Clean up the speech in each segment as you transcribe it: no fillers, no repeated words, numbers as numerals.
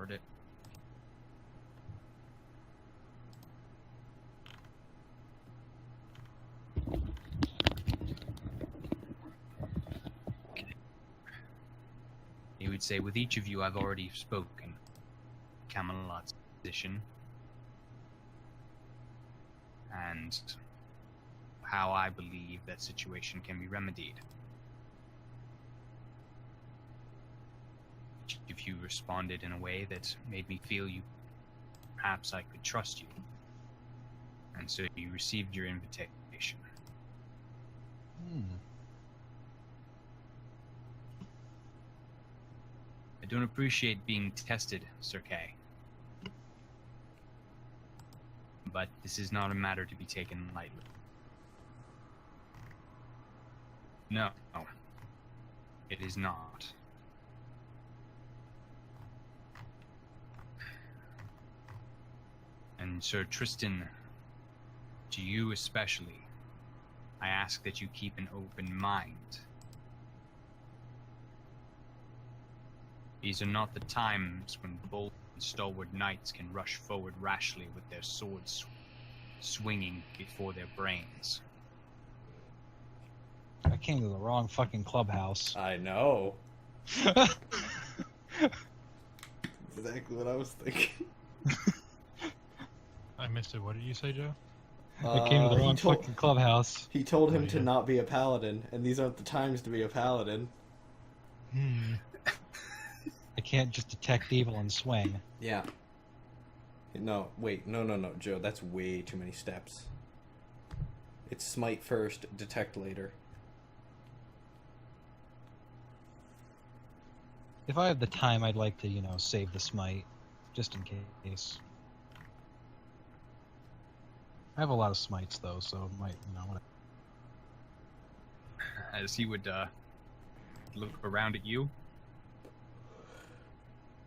heard it. He would say, with each of you I've already spoken. Camelot's position. And how I believe that situation can be remedied. Each of you responded in a way that made me feel perhaps I could trust you. And so you received your invitation. I don't appreciate being tested, Sir Kay. But this is not a matter to be taken lightly. No, it is not. And Sir Tristan, to you especially, I ask that you keep an open mind. These are not the times when bold and stalwart knights can rush forward rashly with their swords swinging before their brains. I came to the wrong fucking clubhouse. I know. Exactly what I was thinking. I missed it. What did you say, Joe? I came to the wrong fucking clubhouse. He told him to not be a paladin, and these aren't the times to be a paladin. I can't just detect evil and swing. Yeah. No, wait, no, Joe, that's way too many steps. It's smite first, detect later. If I have the time, I'd like to, save the smite, just in case. I have a lot of smites, though, so it might, whatever. As he would look around at you,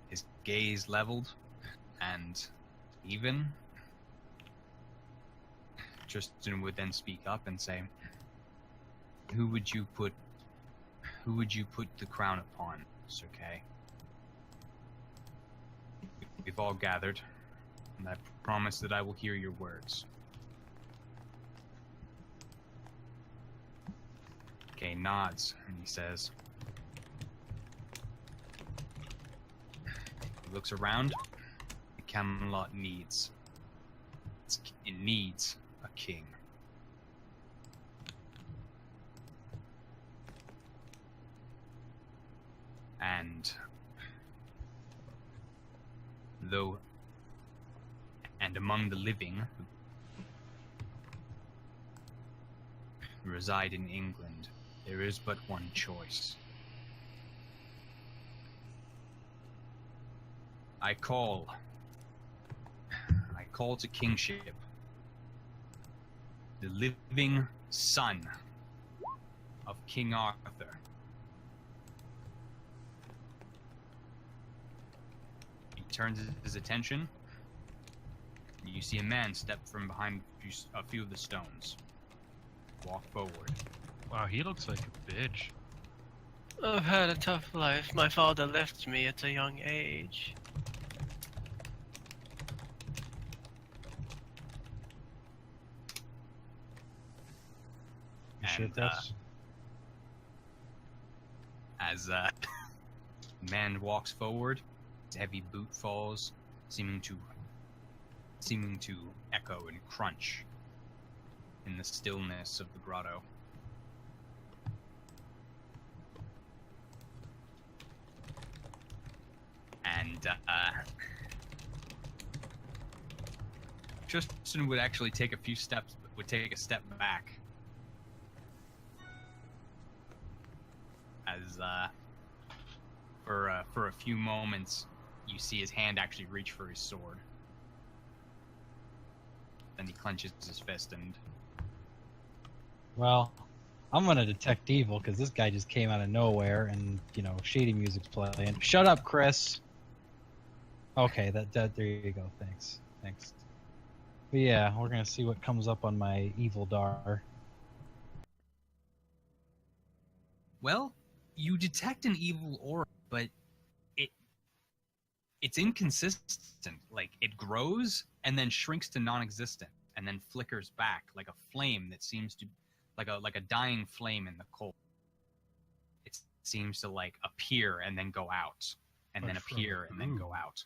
his gaze leveled and even, Tristan would then speak up and say, Who would you put the crown upon, Sir Kay? We've all gathered, and I promise that I will hear your words. Kay nods, and he says, he looks around. Camelot needs a king. And among the living who reside in England, there is but one choice. I call to kingship the living son of King Arthur. He turns his attention. You see a man step from behind a few of the stones. Walk forward. Wow, he looks like a bitch. I've had a tough life. My father left me at a young age. Shit, that's... As man walks forward, his heavy boot falls, seeming to echo and crunch in the stillness of the grotto. And Tristan would actually take a step back. As for a few moments, you see his hand actually reach for his sword. Then he clenches his fist and... Well, I'm gonna detect evil, because this guy just came out of nowhere, and, shady music's playing. Shut up, Chris! Okay, that there you go, thanks. But yeah, we're gonna see what comes up on my evil dar. Well, you detect an evil aura, but it's inconsistent. Like, it grows and then shrinks to non-existent and then flickers back like a flame that seems to, like a dying flame in the cold. It seems to like appear and then go out, and then appear and then go out.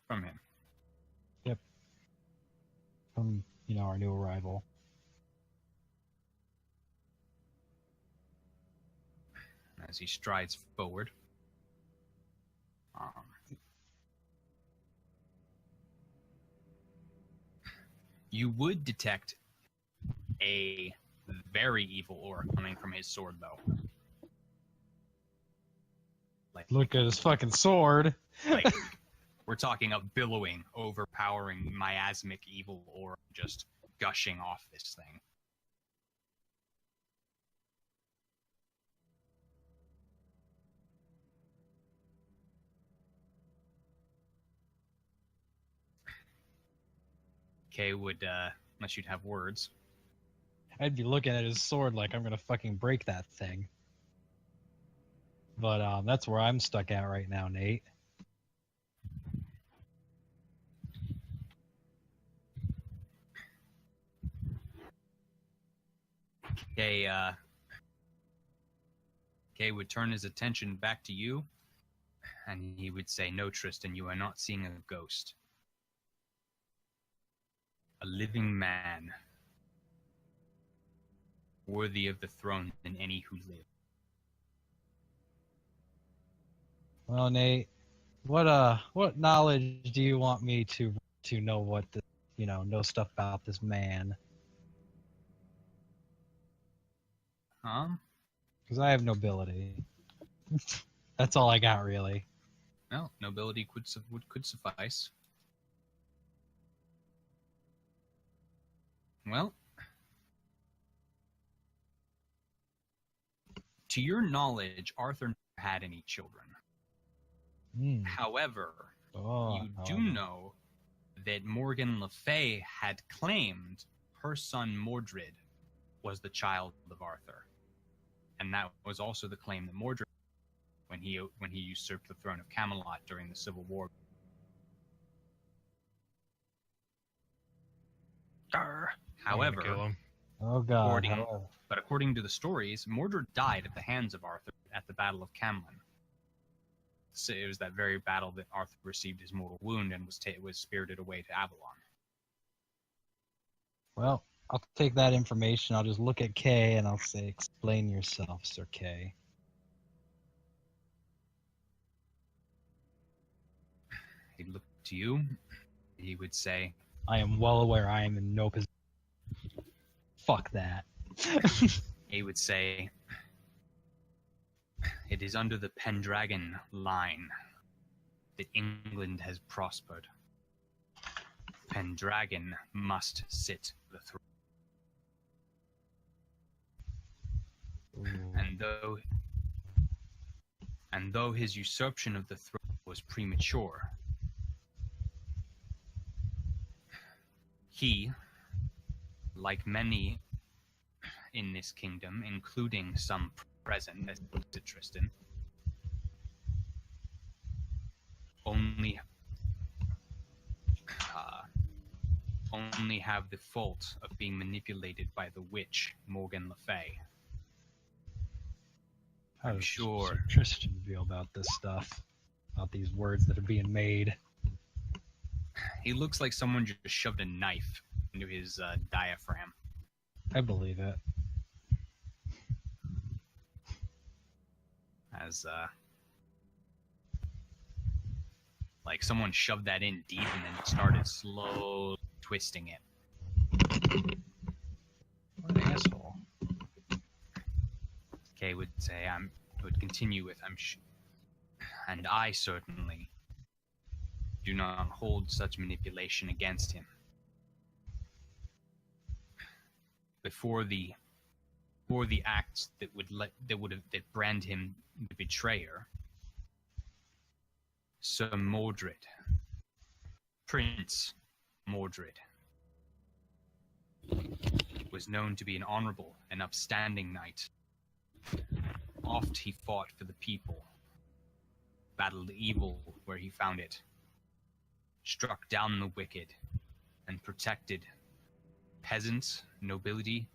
From him. Yep. From, our new arrival. As he strides forward. You would detect a very evil aura coming from his sword, though. Like, look at his fucking sword. Like, we're talking a billowing, overpowering, miasmic evil aura just gushing off this thing. Kay would, unless you'd have words. I'd be looking at his sword like I'm gonna fucking break that thing. But that's where I'm stuck at right now, Nate. Kay would turn his attention back to you, and he would say, "No, Tristan, you are not seeing a ghost. A living man, worthy of the throne than any who live." Well, Nate, what knowledge do you want me to know what the, know stuff about this man? Because I have nobility. That's all I got, really. Well, nobility could suffice. Well, to your knowledge, Arthur never had any children. However, you do know that Mordred Le Fay had claimed her son Mordred was the child of Arthur. And that was also the claim that Mordred when he usurped the throne of Camelot during the Civil War. However, oh god. According to the stories, Mordred died at the hands of Arthur at the Battle of Camlan. So it was that very battle that Arthur received his mortal wound and was spirited away to Avalon. Well, I'll take that information. I'll just look at Kay and I'll say, "Explain yourself, Sir Kay." He'd look to you. He would say, "I am well aware I am in no position." Fuck that. He would say, "It is under the Pendragon line that England has prospered. Pendragon must sit the throne. And though his usurpation of the throne was premature, he, like many in this kingdom, including some present, as looked at Tristan, only have the fault of being manipulated by the witch Mordred Le Fay. I'm sure Sir Tristan feel about this stuff, about these words that are being made." He looks like someone just shoved a knife into his diaphragm. I believe it. As like someone shoved that in deep and then started slowly twisting it. What an asshole. Kay would say, would continue with, and I certainly do not hold such manipulation against him. Before the acts that brand him the betrayer, Sir Mordred, Prince Mordred, was known to be an honorable and upstanding knight. Oft he fought for the people, battled evil where he found it, struck down the wicked, and protected peasants, nobility.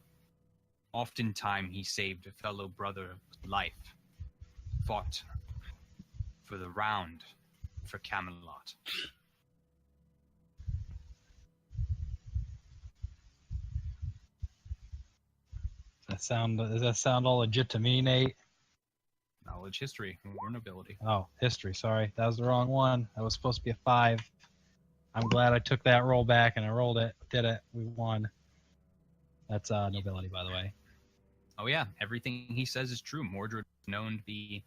Oftentimes he saved a fellow brother's life, fought for the round for Camelot. Does that sound all legit to me, Nate? Knowledge, history, or nobility. Oh, history, sorry. That was the wrong one. That was supposed to be a 5. I'm glad I took that roll back and I rolled it. Did it. We won. That's nobility, by the way. Oh yeah, everything he says is true. Mordred is known to be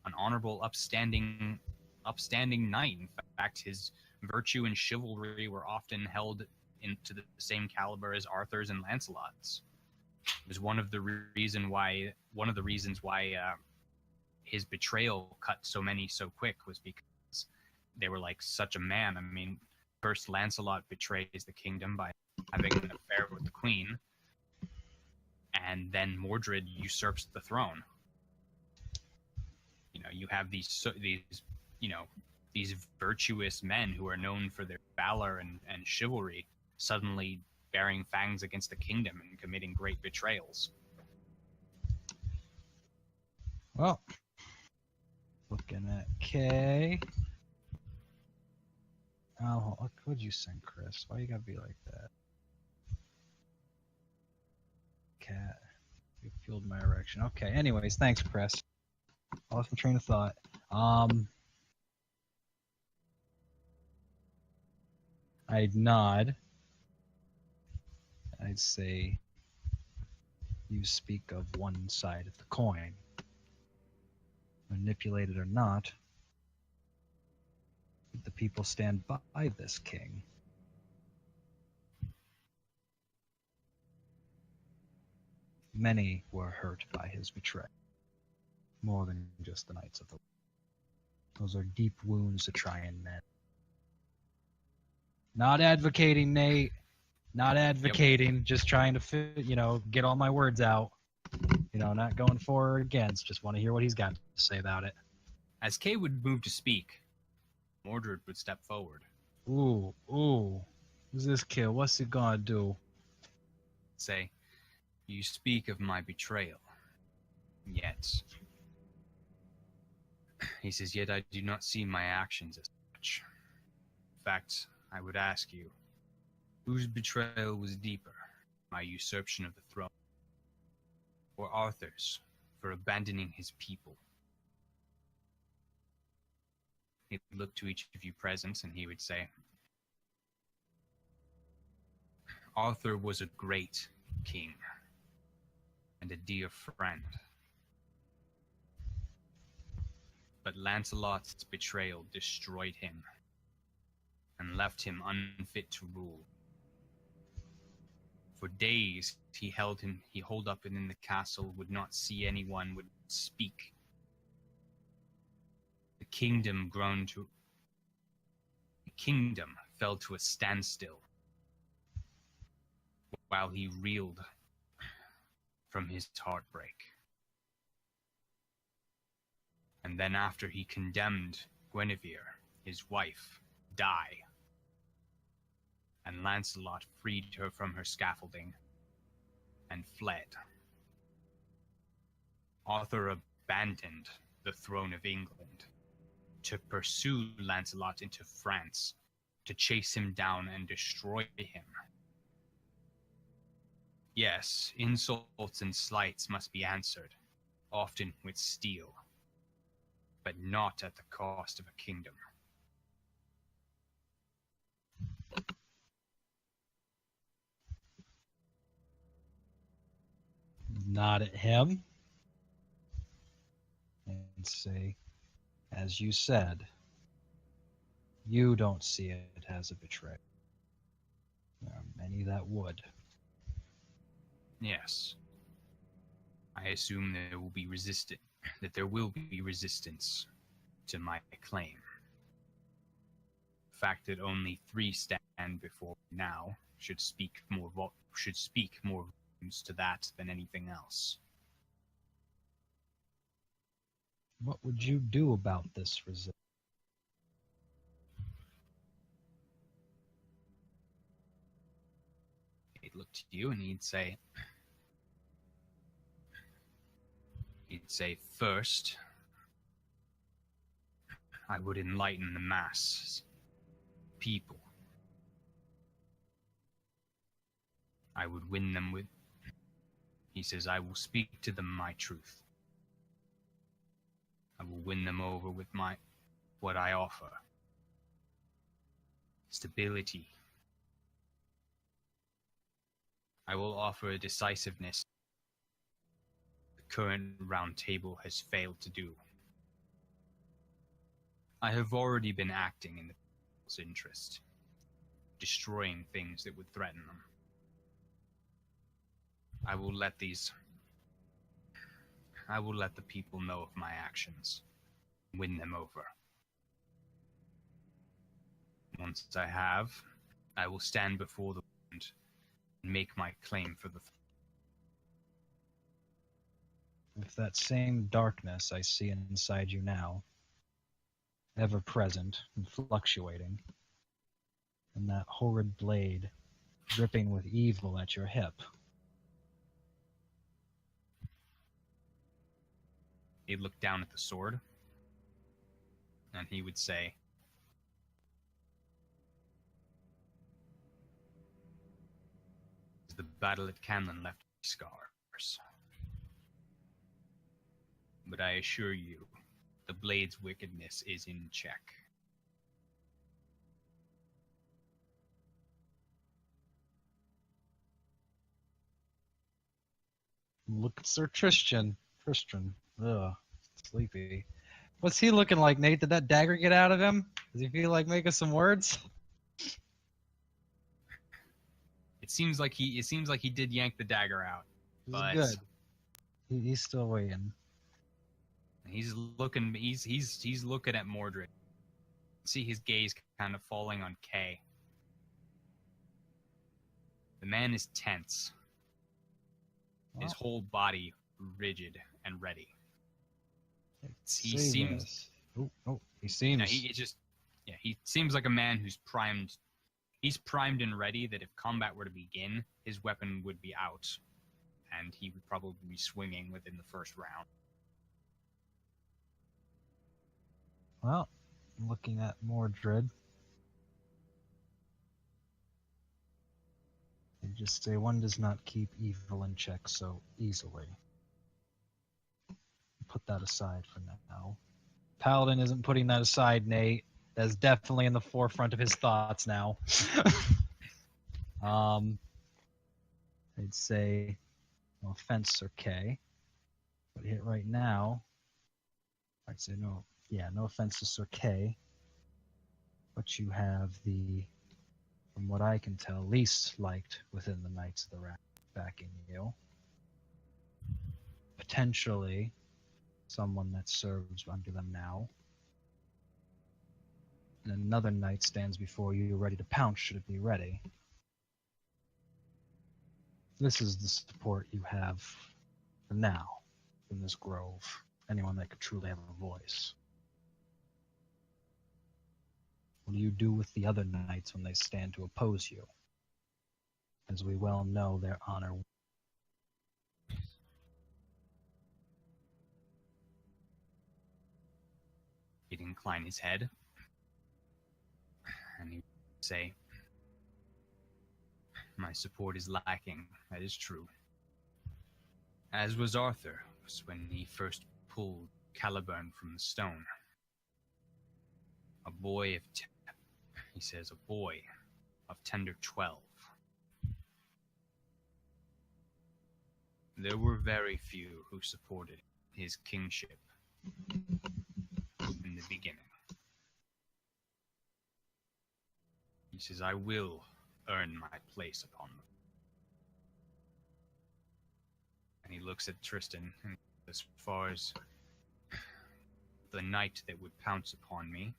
an honorable, upstanding knight. In fact, his virtue and chivalry were often held into the same caliber as Arthur's and Lancelot's. It was one of the reasons why his betrayal cut so many so quick was because they were like such a man. I mean, first Lancelot betrays the kingdom by having an affair with the queen, and then Mordred usurps the throne. You know, you have these virtuous men who are known for their valor and chivalry suddenly bearing fangs against the kingdom and committing great betrayals. Well, looking at K. Oh, what'd you send, Chris? Why you gotta be like that? Cat. You fueled my erection. Okay, anyways, thanks, Chris. I lost my train of thought. I'd nod. I'd say you speak of one side of the coin. Manipulated or not, the people stand by this king. Many were hurt by his betrayal, more than just the Knights of the... Those are deep wounds to try and mend. Not advocating, Nate. Not advocating. Yep. Just trying to, get all my words out. Not going for or against. Just want to hear what he's got to say about it. As Kay would move to speak, Mordred would step forward. Ooh. Who's this kid? What's he gonna do? Say, you speak of my betrayal. Yet. He says, yet I do not see my actions as such. In fact, I would ask you, whose betrayal was deeper? My usurpation of the throne? Or Arthur's for abandoning his people? He'd look to each of you present and he would say, Arthur was a great king and a dear friend. But Lancelot's betrayal destroyed him and left him unfit to rule. For days he holed up in the castle, would not see anyone, would speak. The kingdom fell to a standstill while he reeled from his heartbreak. And then after he condemned Guinevere, his wife, die, and Lancelot freed her from her scaffolding and fled. Arthur abandoned the throne of England to pursue Lancelot into France, to chase him down and destroy him. Yes, insults and slights must be answered, often with steel, but not at the cost of a kingdom. Nod at him and say, as you said, you don't see it as a betrayal. There are many that would. Yes. I assume there will be resistance to my claim. The fact that only 3 stand before me now should speak more volumes to that than anything else. What would you do about this resistance? He'd look to you and he'd say, first, I would enlighten the masses, people. I would win them with, he says, I will speak to them my truth. I will win them over with what I offer. Stability. I will offer a decisiveness the current round table has failed to do. I have already been acting in the people's interest, destroying things that would threaten them. I will let the people know of my actions, win them over. Once I have, I will stand before the wind and make my claim for the If that same darkness I see inside you now, ever present and fluctuating, and that horrid blade dripping with evil at your hip, He'd look down at the sword, and he would say, the battle at Canlan left scars. But I assure you, the blade's wickedness is in check. look at Sir Tristram. Ugh, sleepy. What's he looking like, Nate? Did that dagger get out of him? Does he feel like making some words? It seems like he did yank the dagger out. This But is good. He's still waiting. he's looking at Mordred. See his gaze kind of falling on Kay. The man is tense. His whole body rigid and ready. He seems. He seems. He seems like a man who's primed. He's primed and ready that if combat were to begin, his weapon would be out, and he would probably be swinging within the first round. Well, looking at Mordred, they just say one does not keep evil in check so easily. Put that aside for now. Paladin isn't putting that aside, Nate. That's definitely in the forefront of his thoughts now. I'd say no offense, Sir Kay, but hit right now, I'd say no. Yeah, no offense to Sir Kay, but you have the, from what I can tell, least liked within the Knights of the Round backing you. Potentially someone that serves under them now. And another knight stands before you, ready to pounce should it be ready. This is the support you have for now in this grove. Anyone that could truly have a voice. What do you do with the other knights when they stand to oppose you? As we well know, their honor. He'd incline his head, and he'd say, my support is lacking, that is true. As was Arthur's when he first pulled Caliburn from the stone. A boy of, he says, a boy of tender 12. There were very few who supported his kingship in the beginning. He says, I will earn my place upon them. And he looks at Tristan, and as far as the knight that would pounce upon me,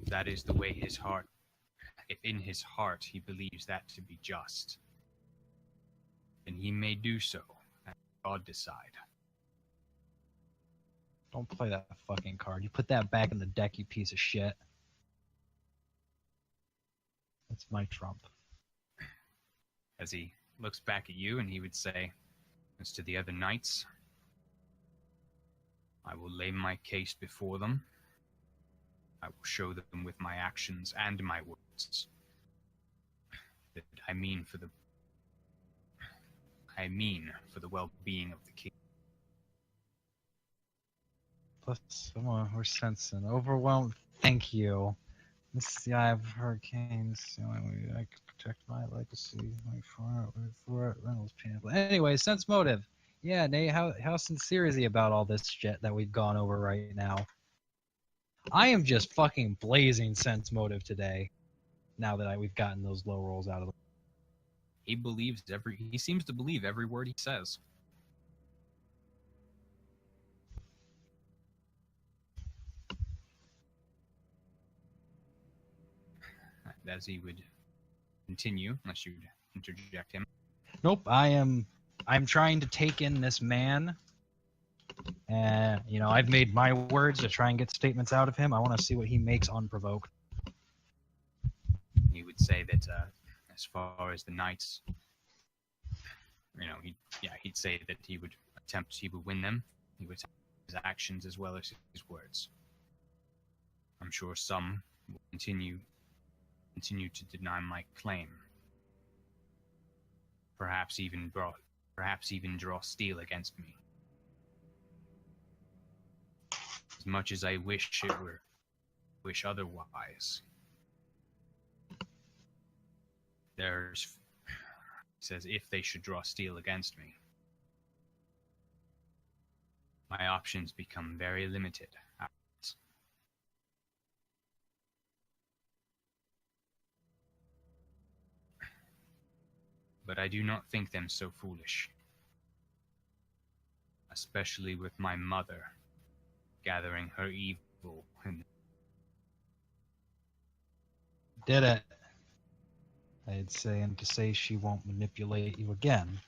that is the way his heart, if in his heart he believes that to be just, then he may do so. Let God decide. Don't play that fucking card. You put that back in the deck, you piece of shit. That's my trump. As he looks back at you, and he would say, as to the other knights, I will lay my case before them. I will show them with my actions and my words that I mean for the well-being of the king. Plus, we're sensing. Overwhelmed. Thank you. This is the Eye of Hurricanes. The only way I can protect my legacy. Wait for it. Reynolds pamphlet. Anyway, sense motive. Yeah, Nate, how sincere is he about all this shit that we've gone over right now? I am just fucking blazing sense motive today. Now that we've gotten those low rolls out of the He seems to believe every word he says. As he would continue, unless you'd interject him. Nope, I'm trying to take in this man. And, I've made my words to try and get statements out of him. I want to see what he makes unprovoked. He would say that as far as the knights, he'd say that he would win them. He would attempt his actions as well as his words. I'm sure some will continue to deny my claim. Perhaps even draw steel against me. As much as I wish otherwise. Says if they should draw steel against me, my options become very limited. But I do not think them so foolish, especially with my mother gathering her evil. Did it. I'd say, and to say she won't manipulate you again.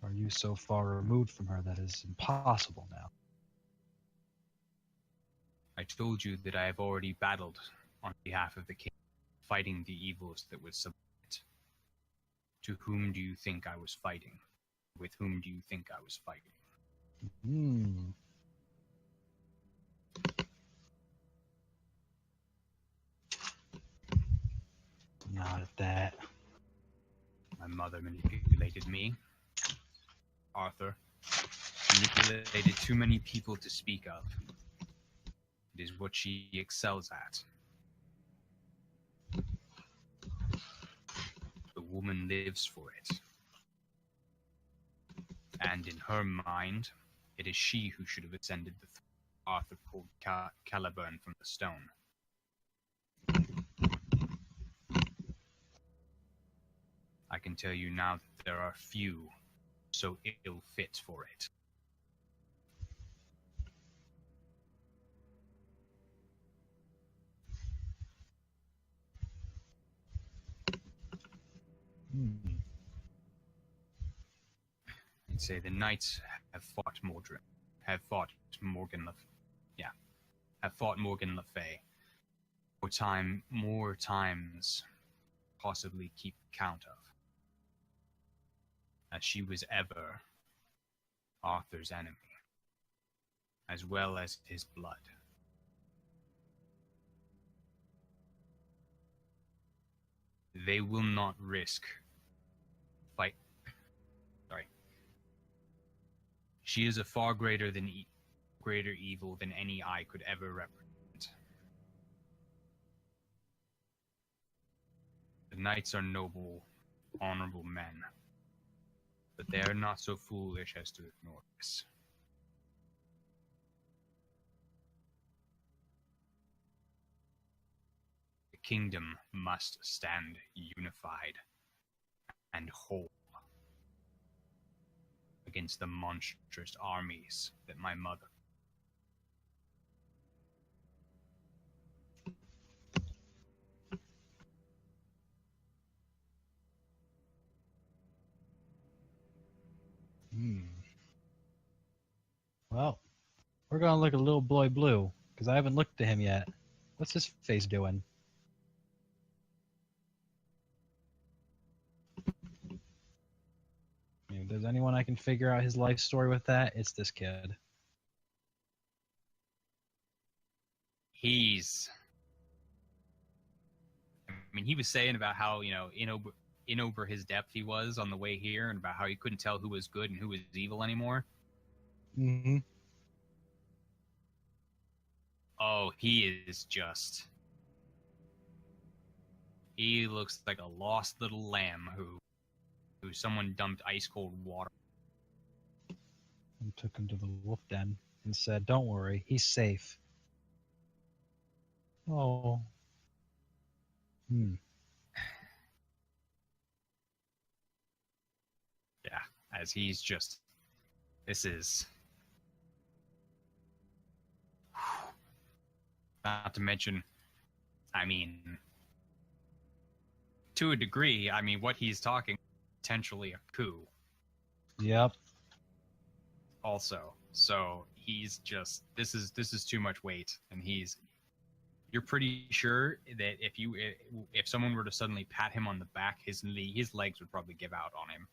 Are you so far removed from her that it's impossible now? I told you that I have already battled on behalf of the king, fighting the evils that would submit. To whom do you think I was fighting? With whom do you think I was fighting? Not at that. My mother manipulated me. Arthur manipulated too many people to speak of. It is what she excels at. The woman lives for it. And in her mind, it is she who should have ascended the throne. Arthur pulled Caliburn from the stone. I can tell you now that there are few so ill fit for it. I'd say the knights have fought Morgan Le Fay. More times possibly keep count of. As she was ever Arthur's enemy, as well as his blood. They will not risk fight. Sorry. She is a far greater evil than any eye could ever represent. The knights are noble, honorable men, but they are not so foolish as to ignore this. The kingdom must stand unified and whole against the monstrous armies that my mother. Well, we're gonna look at little boy Blue, because I haven't looked at him yet. What's his face doing? If there's anyone I can figure out his life story with that, it's this kid. He was saying about how, in over his depth he was on the way here, and about how he couldn't tell who was good and who was evil anymore. Mm-hmm. Oh, he looks like a lost little lamb who someone dumped ice cold water. And took him to the wolf den and said, "Don't worry, he's safe." Oh. Yeah, as he's just... This is... Not to mention, to a degree, what he's talking, potentially a coup. Yep. Also, so he's just... This is too much weight, and you're pretty sure that if someone were to suddenly pat him on the back, his legs would probably give out on him.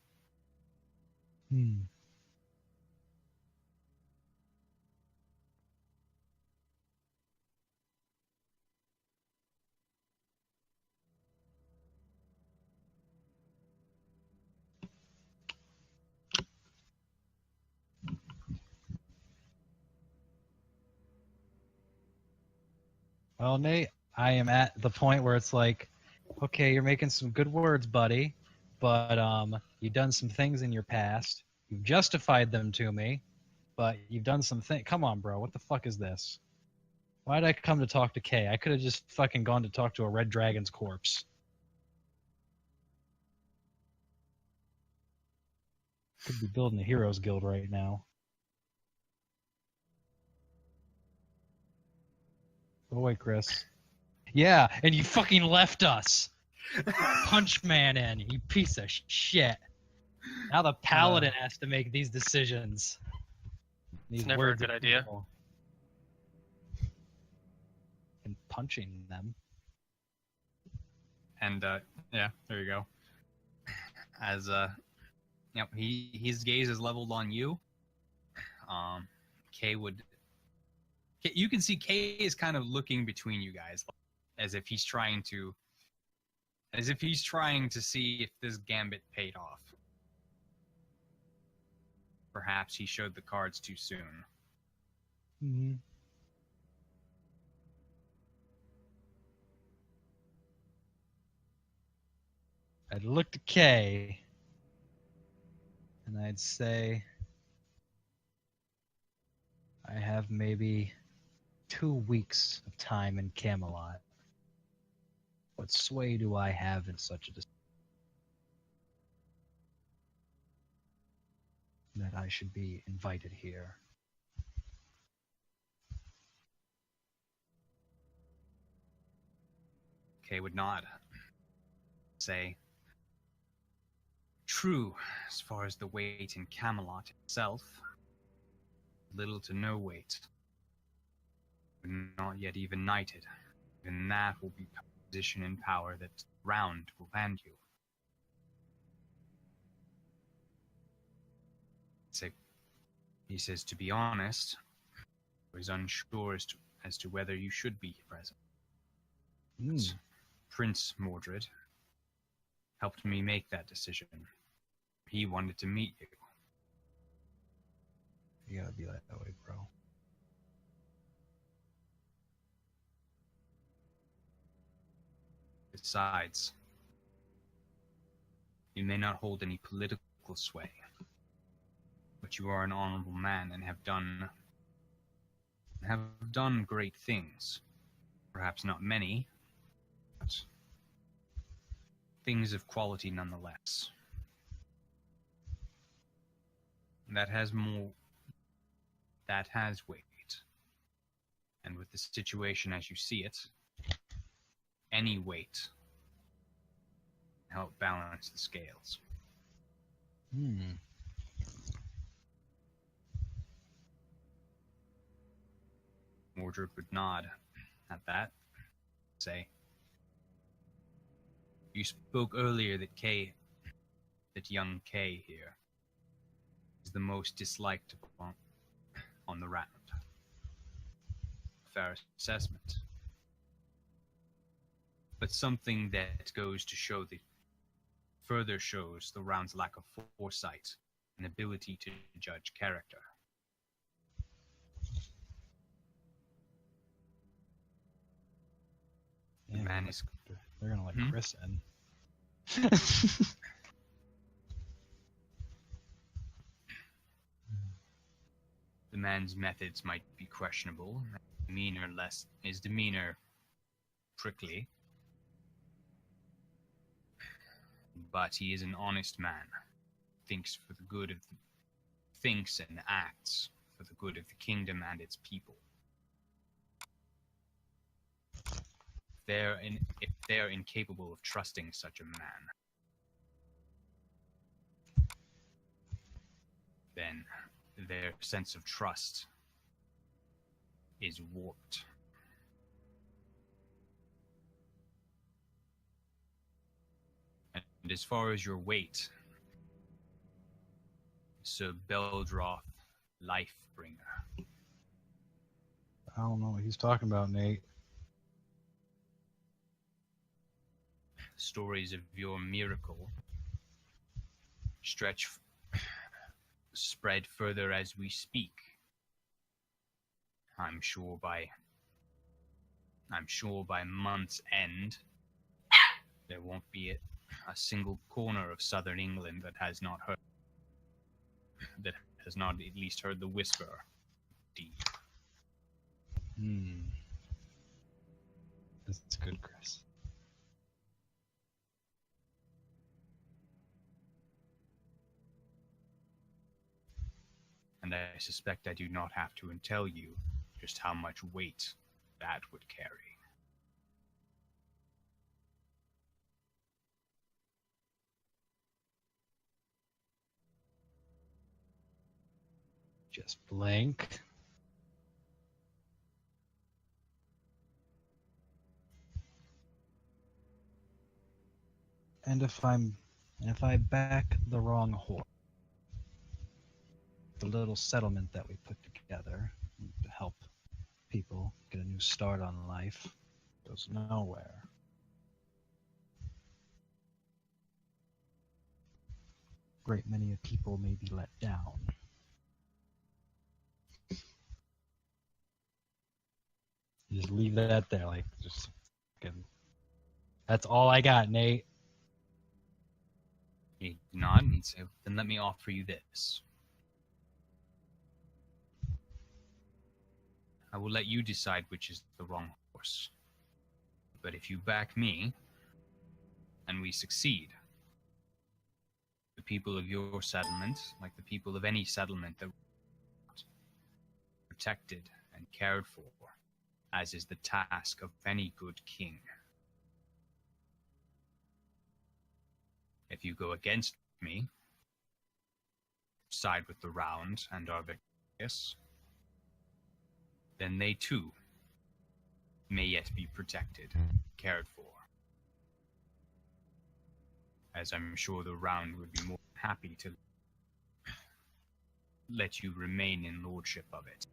Well, Nate, I am at the point where it's like, okay, you're making some good words, buddy, but you've done some things in your past. You've justified them to me, but you've done some things. Come on, bro. What the fuck is this? Why did I come to talk to Kay? I could have just fucking gone to talk to a red dragon's corpse. Could be building a heroes guild right now. Go away, Chris. Yeah, and you fucking left us. Punch man in, you piece of shit. Now the Paladin has to make these decisions. It's never a good idea. And punching them. And yeah, there you go. As his gaze is leveled on you. You can see Kay is kind of looking between you guys, as if he's trying to see if this gambit paid off. Perhaps he showed the cards too soon. Mm-hmm. I'd look to Kay, and I'd say, I have maybe 2 weeks of time in Camelot. What sway do I have in such a decision that I should be invited here? Kay would nod. Say, true, as far as the weight in Camelot itself, little to no weight. But not yet even knighted. Even that will be a position in power that round will land you. He says, to be honest, he was unsure as to whether you should be present. Prince Mordred helped me make that decision. He wanted to meet you. You gotta be that way, bro. Besides, you may not hold any political sway, but you are an honorable man and have done great things. Perhaps not many, but things of quality nonetheless. That has weight. And with the situation as you see it, any weight can help balance the scales. Mordred would nod at that, say, "You spoke earlier that young Kay here is the most disliked on the round. Fair assessment. But something that goes to show further shows the round's lack of foresight and ability to judge character. Yeah, Man they're is they're gonna let Chris in. The man's methods might be questionable, his demeanor prickly, but he is an honest man. Thinks and acts for the good of the kingdom and its people. If they are incapable of trusting such a man, then their sense of trust is warped. And as far as your weight, Sir Beldroth, Lifebringer. I don't know what he's talking about, Nate. Stories of your miracle spread further as we speak. I'm sure by month's end, there won't be a single corner of southern England that has not at least heard the whisper. That's good, Chris. And I suspect I do not have to tell you just how much weight that would carry. Just blank. And if I back the wrong horse, the little settlement that we put together to help people get a new start on life goes nowhere. Great many of people may be let down. You just leave that there, like, just fucking... That's all I got, Nate. He'd nod and he'd say, "Then let me offer you this. I will let you decide which is the wrong horse. But if you back me, and we succeed, the people of your settlement, like the people of any settlement that protected and cared for, as is the task of any good king. If you go against me, side with the round and are victorious, then they too may yet be protected, cared for. As I'm sure the round would be more happy to let you remain in lordship of it.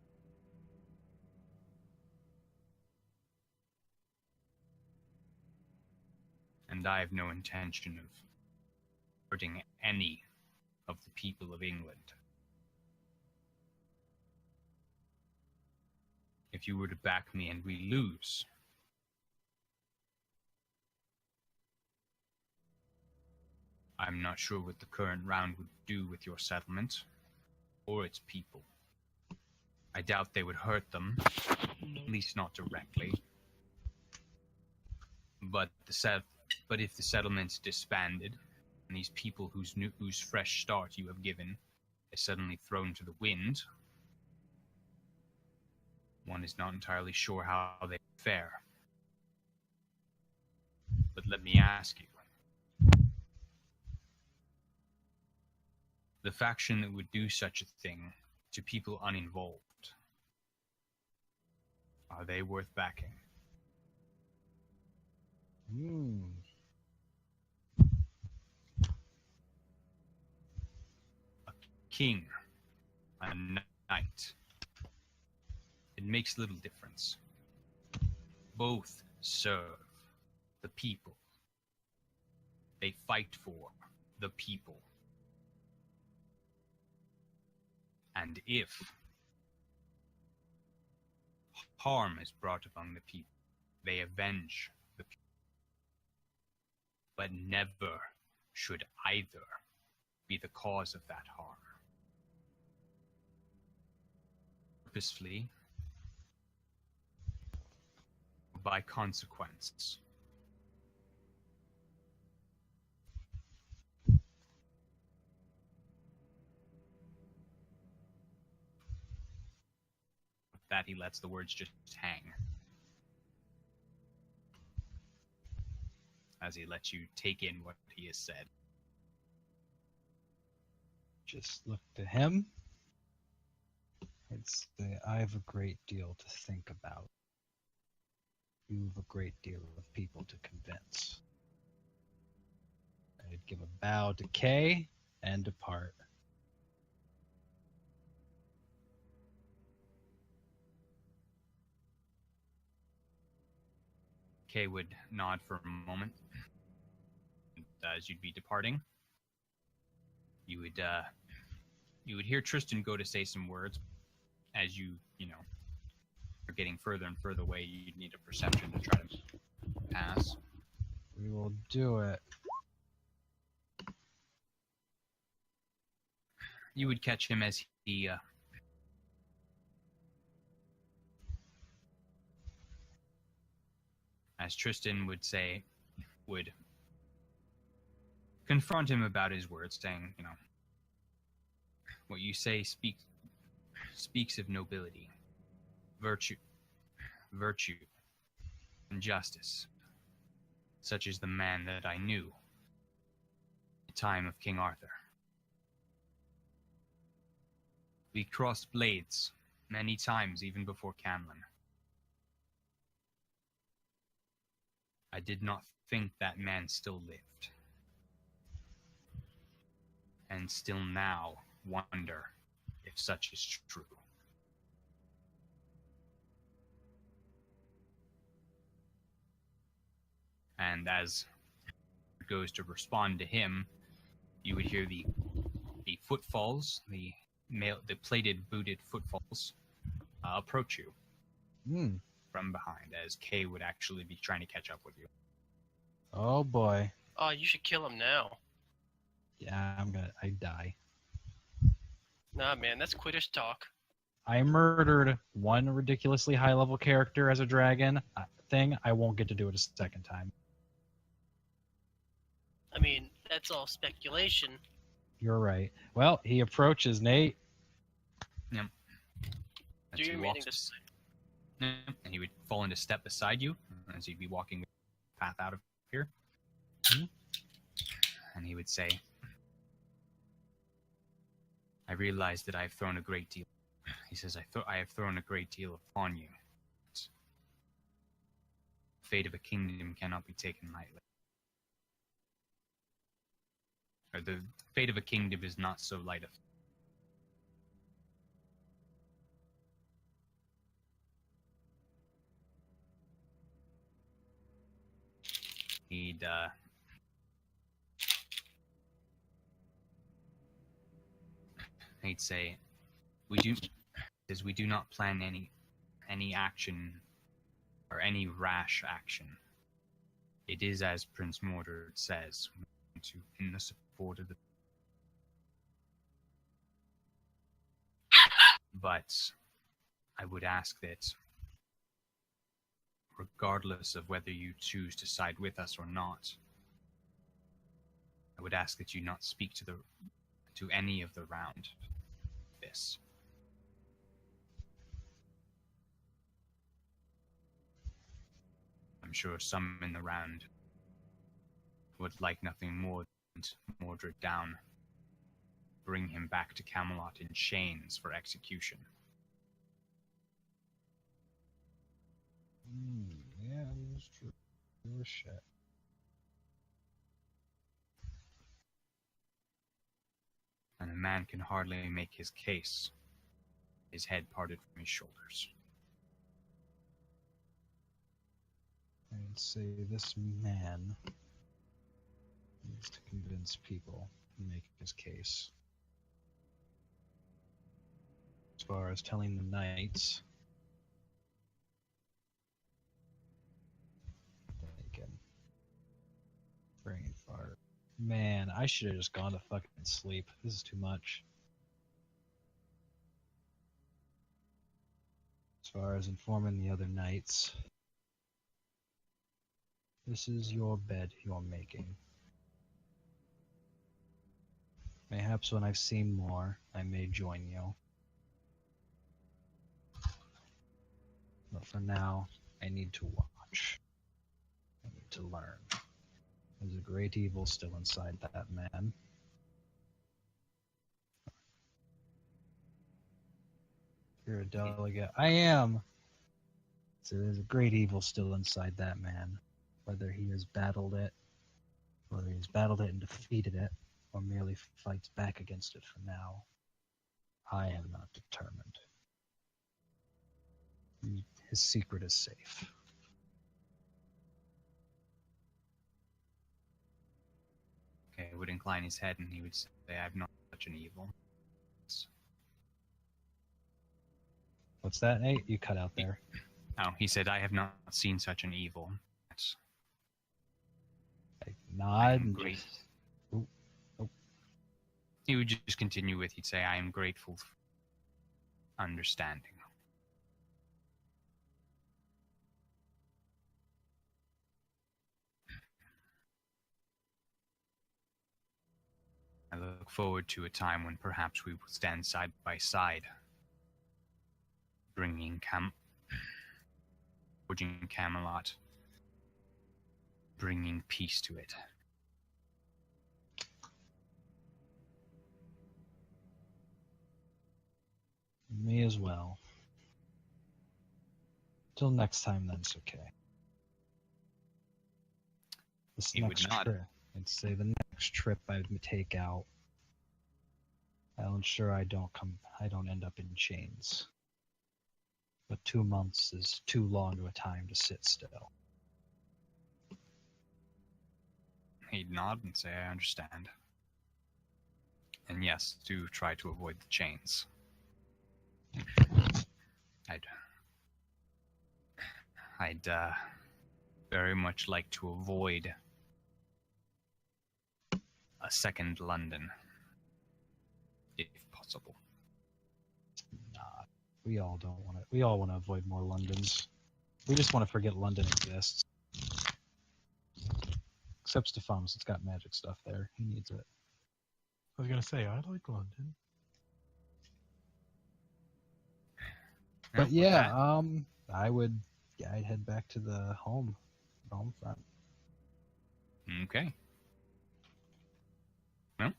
And I have no intention of hurting any of the people of England. If you were to back me and we lose, I'm not sure what the current round would do with your settlement or its people. I doubt they would hurt them, at least not directly. But if the settlement's disbanded, and these people whose fresh start you have given is suddenly thrown to the wind, one is not entirely sure how they fare. But let me ask you, the faction that would do such a thing to people uninvolved, Are they worth backing? Hmm. King, a knight. It makes little difference. Both serve the people. They fight for the people. And if harm is brought among the people, they avenge the people. But never should either be the cause of that harm. Purposefully, by consequence. With that, he lets the words just hang. As he lets you take in what he has said. Just look to him. I'd say I have a great deal to think about. You have a great deal of people to convince. I'd give a bow to Kay and depart. Kay would nod for a moment. As you'd be departing, you would hear Tristan go to say some words. As you are getting further and further away, you'd need a perception to try to pass. We will do it. You would catch him as he as Tristan would confront him about his words, saying, what you say speaks of nobility, virtue, and justice, such as the man that I knew at the time of King Arthur. We crossed blades many times, even before Camlin. I did not think that man still lived. And still now wonder if such is true. And as it goes to respond to him, you would hear the footfalls, the plated, booted footfalls approach you from behind, as Kay would actually be trying to catch up with you. Oh boy. Oh, you should kill him now. Yeah, I die. Nah, man, that's Quidditch talk. I murdered one ridiculously high-level character as a dragon thing. I won't get to do it a second time. I mean, that's all speculation. You're right. Well, he approaches Nate. Yep. Do As your he meaning walks- to... and he would fall into step beside you as you'd be walking the path out of here. And he would say, I realize that I've thrown a great deal. He says, I have thrown a great deal upon you. The fate of a kingdom cannot be taken lightly. Or the fate of a kingdom is not so light a... He'd say, we do not plan any action or any rash action. It is as Prince Mordred says, in the support of the... But I would ask that, regardless of whether you choose to side with us or not, I would ask that you not speak to any of the round this. I'm sure some in the round would like nothing more than to Mordred down, bring him back to Camelot in chains for execution. That's true. Oh, shit. And the man can hardly make his case, his head parted from his shoulders. I'd say this man needs to convince people and make his case. As far as telling the knights, they can brain fart. Man, I should have just gone to fucking sleep. This is too much. As far as informing the other knights, this is your bed you're making. Mayhaps when I've seen more, I may join you. But for now, I need to watch. I need to learn. There's a great evil still inside that man. You're a delegate. I am! So there's a great evil still inside that man. Whether he has battled it, whether he's battled it and defeated it, or merely fights back against it for now, I am not determined. His secret is safe. Okay, he would incline his head and he would say, I have not such an evil. What's that, Nate? You cut out there. Oh, he said, I have not seen such an evil. That's I nod am and great. just... Oop, oop. He would just continue with, he'd say, I am grateful for understanding. I look forward to a time when perhaps we will stand side by side, forging Camelot, bringing peace to it. Me as well. Till next time, then, it's okay. This He would next nod. trip, I'd say the next trip I would take out, I'll ensure I don't end up in chains. But 2 months is too long of a time to sit still. He'd nod and say, I understand. And yes, do try to avoid the chains. I'd very much like to avoid a second London, if possible. Nah, we all don't want to. We all want to avoid more Londons. We just want to forget London exists. Except Stefanos, it's got magic stuff there. He needs it. I was gonna say, I like London. But yeah, I'd head back to the home front. Okay. Well,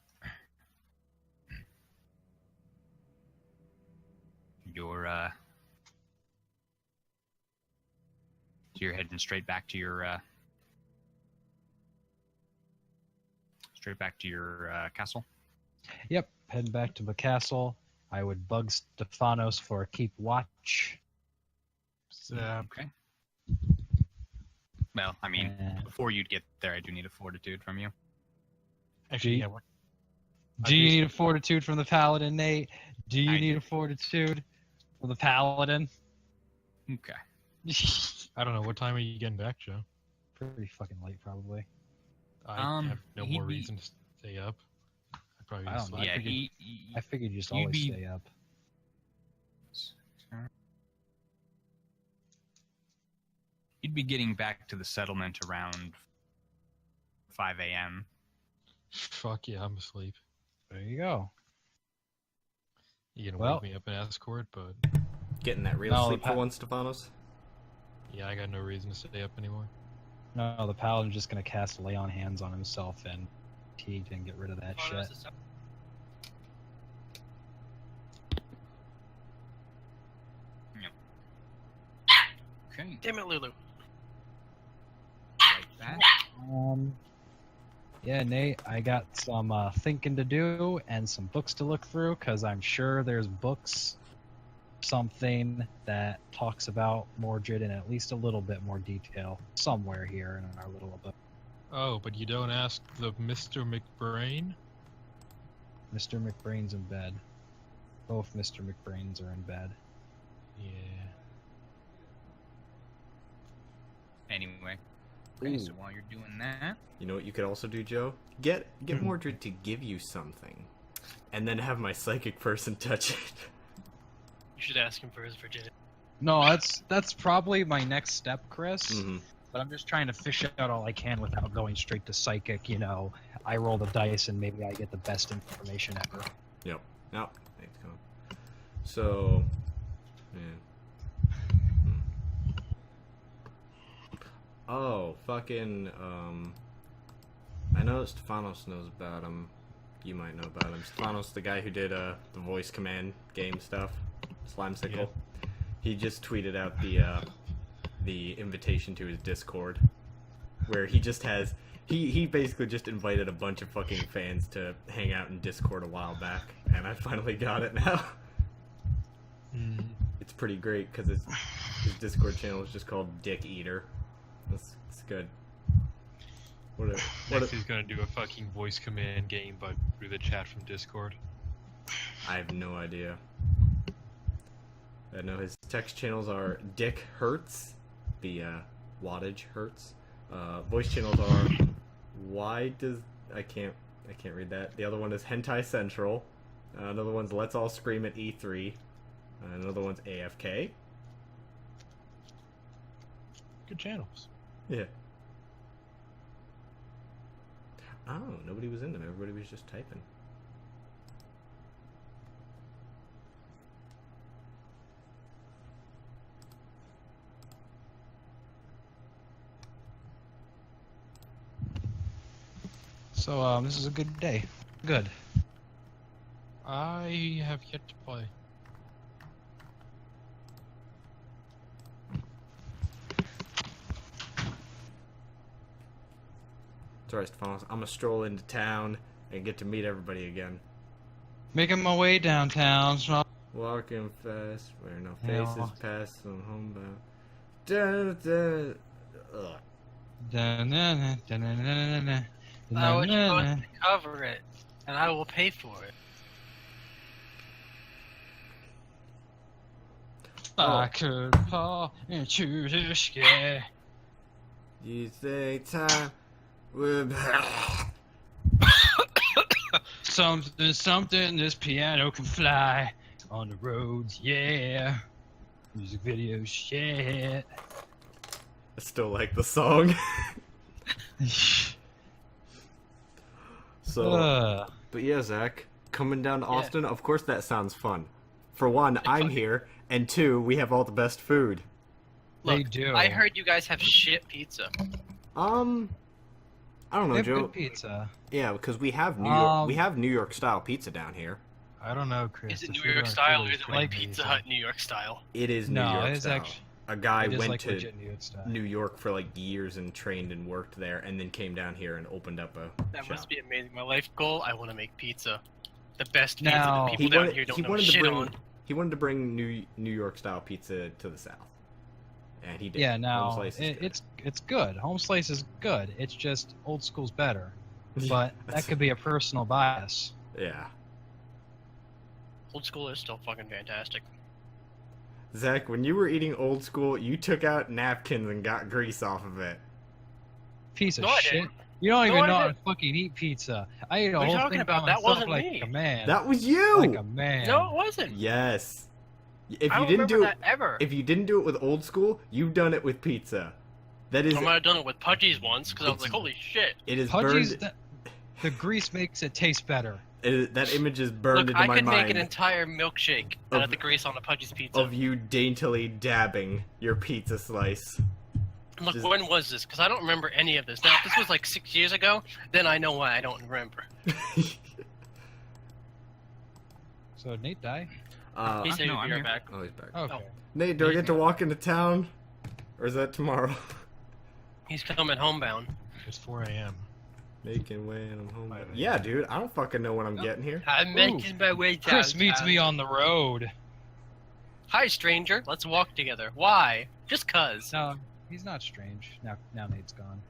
you're heading straight back to your castle. Yep, heading back to the castle. I would bug Stefanos for a keep watch. Okay. Well, I mean, before you'd get there, I do need a fortitude from you. Actually, yeah. Do you need a fortitude from the Paladin, Nate? Do you need a fortitude from the Paladin? Okay. I don't know. What time are you getting back, Joe? Pretty fucking late, probably. I have no more he'd be- reason to stay up. I'd probably I just don't know. sleep. Yeah, I figured you just you'd always be- stay up. You'd be getting back to the settlement around 5 a.m. Fuck yeah, I'm asleep. There you go. You're gonna Well- wake me up and escort, but Getting that real No, sleep the for once, Stefanos? yeah, I got no reason to stay up anymore. No, the Paladin's just gonna cast Lay on Hands on himself and he can get rid of that shit. Okay. Damn it, Lulu. Yeah, Nate, I got some thinking to do and some books to look through, because I'm sure there's books, something that talks about Mordred in at least a little bit more detail somewhere here in our little book. Oh, but you don't ask the Mr. McBrain? Mr. McBrain's in bed. Both Mr. McBrains are in bed. Yeah. Anyway. Okay, Ooh. so while you're doing that, You know what you could also do, Joe? Get Mordred to give you something, and then have my psychic person touch it. You should ask him for his virginity. No, that's probably my next step, Chris. Mm-hmm. But I'm just trying to fish out all I can without going straight to psychic. You know, I roll the dice and maybe I get the best information ever. Yep. No. Thanks, Colin. So, yeah. Oh, fucking, I know Stefanos knows about him. You might know about him. Stefanos, the guy who did, the voice command game stuff. Slimesicle. Yeah. He just tweeted out the invitation to his Discord, where he just has, he basically just invited a bunch of fucking fans to hang out in Discord a while back, and I finally got it now. It's pretty great, because his Discord channel is just called Dick Eater. It's good. Next he's gonna do a fucking voice command game, but through the chat from Discord. I have no idea. I know his text channels are Dick Hertz, the wattage Hertz. Voice channels are I can't read that. The other one is Hentai Central. Another one's Let's All Scream at E3. Another one's AFK. Good channels. Yeah. Oh, nobody was in them. Everybody was just typing. So this is a good day. Good. I have yet to play. Sorry, Stefanos. I'm gonna stroll into town and get to meet everybody again. Making my way downtown. Walking fast, where no Yeah. faces pass, some homebound. Da-da-da. Ugh. I would supposed to cover it, and I will pay for it. I could fall into the sky. You think time will Something, this piano can fly on the roads, yeah. Music videos, shit. I still like the song. So, but yeah, Zach, coming down to Austin, of course that sounds fun. For one, I'm here, and two, we have all the best food. They Look, do. I heard you guys have shit pizza. I don't know, They have Joe. good pizza. Yeah, because we have New York style pizza down here. I don't know, Chris. Is it The New food York aren't style or really is it like good Pizza Hut New York style? It is New No, York it's style. actually- A guy It is went like to legit New York style. New York for like years and trained and worked there, and then came down here and opened up a That shop. must be amazing. My life goal, I want to make pizza. The best pizza Now- that people down here don't know shit on. He wanted to bring New York style pizza to the South, and he did. Yeah, Home now slice is good. it's good. Home slice is good. It's just old school's better. But that could be a personal bias. Yeah. Old school is still fucking fantastic. Zach, when you were eating old school, you took out napkins and got grease off of it. Piece of No, I shit. didn't. You don't No, even I know how to didn't. fucking eat pizza. I ate a What are you whole talking thing about? by That myself wasn't like me. a man. That was you. Like a man. No, it wasn't. Yes. If I you don't didn't remember do that it, ever. if you didn't do it with old school, you've done it with pizza. That is, I might have done it with Pudgy's once because I was It's- like, holy shit. it is Pudgy's, burned. the grease makes it taste better. That image is burned Look, into I my could mind make an entire milkshake out Of- of the grease on a Pudgy's pizza. of you daintily dabbing your pizza slice. Look, just- when was this? Because I don't remember any of this. Now, if this was like 6 years ago, then I know why I don't remember. So Nate die? He said no, he'd I'm be right here. back. Oh, he's back. Okay. Nate, do I get to walk into town? Or is that tomorrow? He's coming homebound. It's 4 a.m. Making way and I'm home. Yeah, dude, I don't fucking know when I'm getting here. I'm making my way down. Chris meets me on the road. Hi, stranger. Let's walk together. Why? Just cuz. No, he's not strange. Now Nate's gone.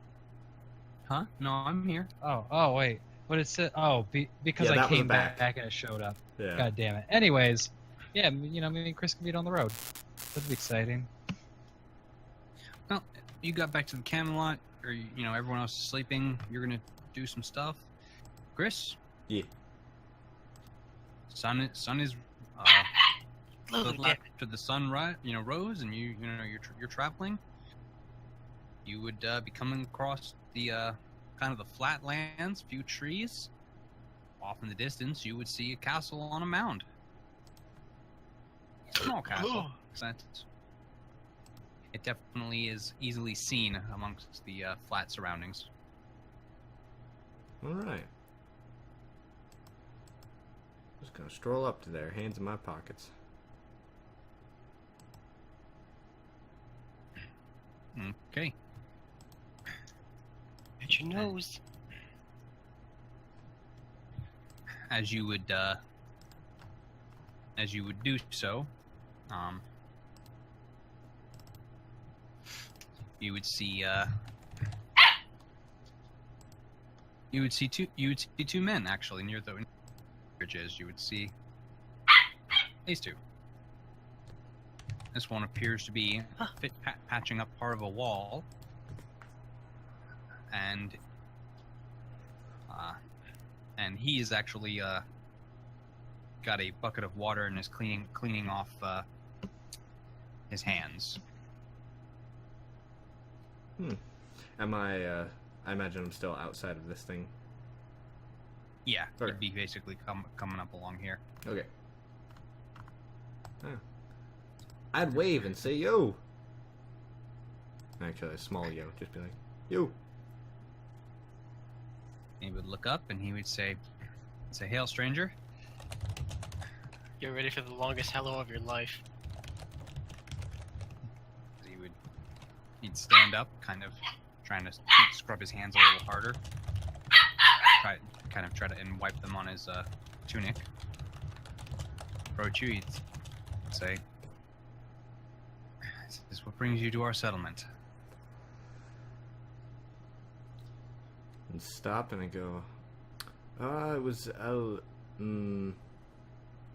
Huh? No, I'm here. Oh, wait. What it said? Oh, because Yeah, I that was came back. back and it showed up. Yeah. God damn it. Anyways, yeah, me and Chris can meet on the road. That'd be exciting. Well, you got back to the Camelot, or everyone else is sleeping. You're gonna do some stuff. Chris, Yeah. sun is to the Look, left to the sun rose, and you're traveling. You would be coming across the kind of the flat lands, few trees. Off in the distance, you would see a castle on a mound. Small castle. It definitely is easily seen amongst the flat surroundings. All right. Just gonna stroll up to there, hands in my pockets. Okay. at your nose. As you would do so, you would see two men actually near the bridges. You would see these two. This one appears to be patching up part of a wall, and he is actually got a bucket of water and is cleaning off his hands. Am I imagine I'm still outside of this thing. Yeah, Okay. he'd be basically coming up along here. Okay. I'd wave and say yo. Actually, a small yo. Just be like, yo. He would look up and he would say, "Hail, stranger." Get ready for the longest hello of your life. He'd stand up, kind of trying to scrub his hands a little harder. Try to and wipe them on his tunic. Approach you, he'd say, "This is what brings you to our settlement." And stop and I go, it was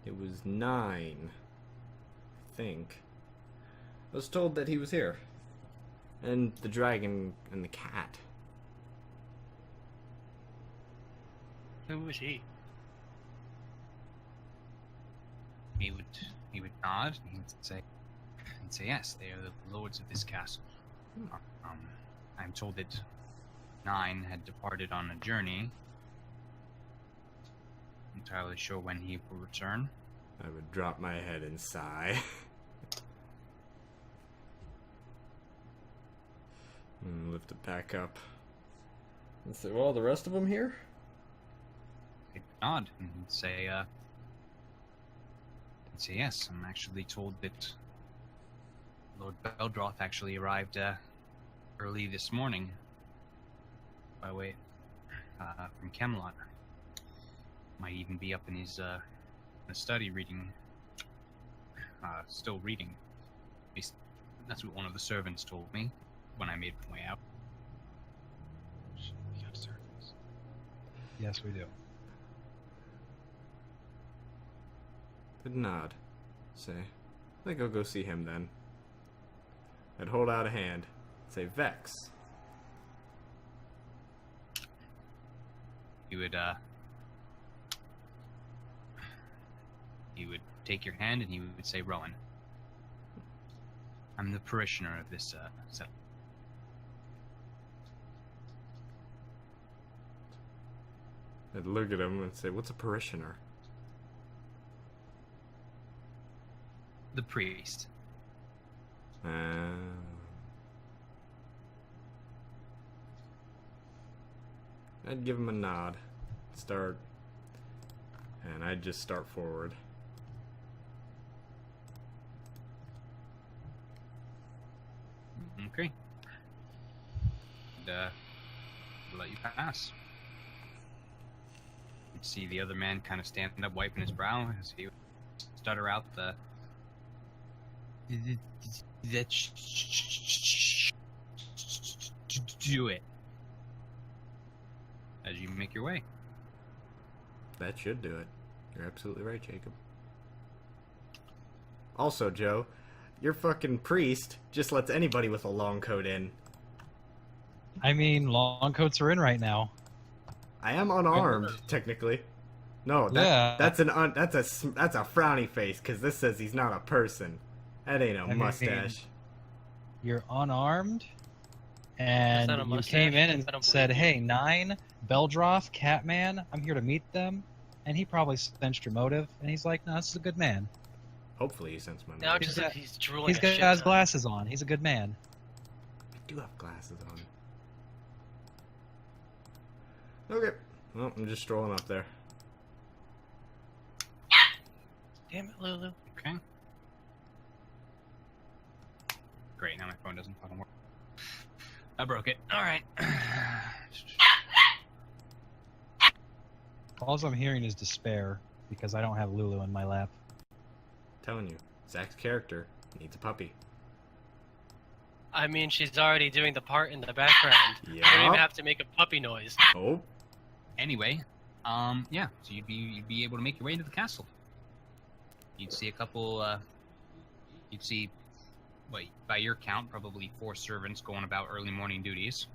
it was 9, I think. I was told that he was here. And the dragon and the cat. Who was he? He would nod and he'd say, "Yes, they are the lords of this castle." I'm told that 9 had departed on a journey. Entirely sure when he will return. I would drop my head and sigh. And lift it back up. And say, well, the rest of them here? He'd nod and he'd say, "Yes, I'm actually told that Lord Beldroth actually arrived early this morning by way from Camelot. Might even be up in his in the study reading, still reading. At least that's what one of the servants told me when I made my way out." We got servants. Yes, we do. I'd nod. Say, I think I'll go see him then. I'd hold out a hand. Say, Vex. He would take your hand and he would say, "Rowan, I'm the parishioner of this settlement." I'd look at him and say, what's a parishioner? The priest. I'd give him a nod. Start. And I'd just start forward. Okay. And, let you pass. You see the other man kind of standing up, wiping his brow as he stutter out the. Do it. As you make your way. That should do it. You're absolutely right, Jacob. Also, Joe, your fucking priest just lets anybody with a long coat in. I mean, long coats are in right now. I am unarmed, technically. No, that's a frowny face, because this says he's not a person. That ain't a mustache. You're unarmed, and Is that a you mustache? came in and I don't said, believe "Hey, 9, Beldroth, Catman, I'm here to meet them." And he probably sensed your motive, and he's like, "No, this is a good man. Hopefully he sends my Now motive. just got- he's drooling. He's a got shit his ton. glasses on. He's a good man." I do have glasses on. Okay. Well, I'm just strolling up there. Damn it, Lulu. Okay. Great, now my phone doesn't fucking work. I broke it. Alright. All I'm hearing is despair because I don't have Lulu in my lap. Telling you, Zach's character needs a puppy. I mean, she's already doing the part in the background. You don't Yeah. even have to make a puppy noise. Oh, Anyway, yeah, so you'd be able to make your way into the castle. You'd see a couple, you'd see, wait, by your count, probably 4 servants going about early morning duties.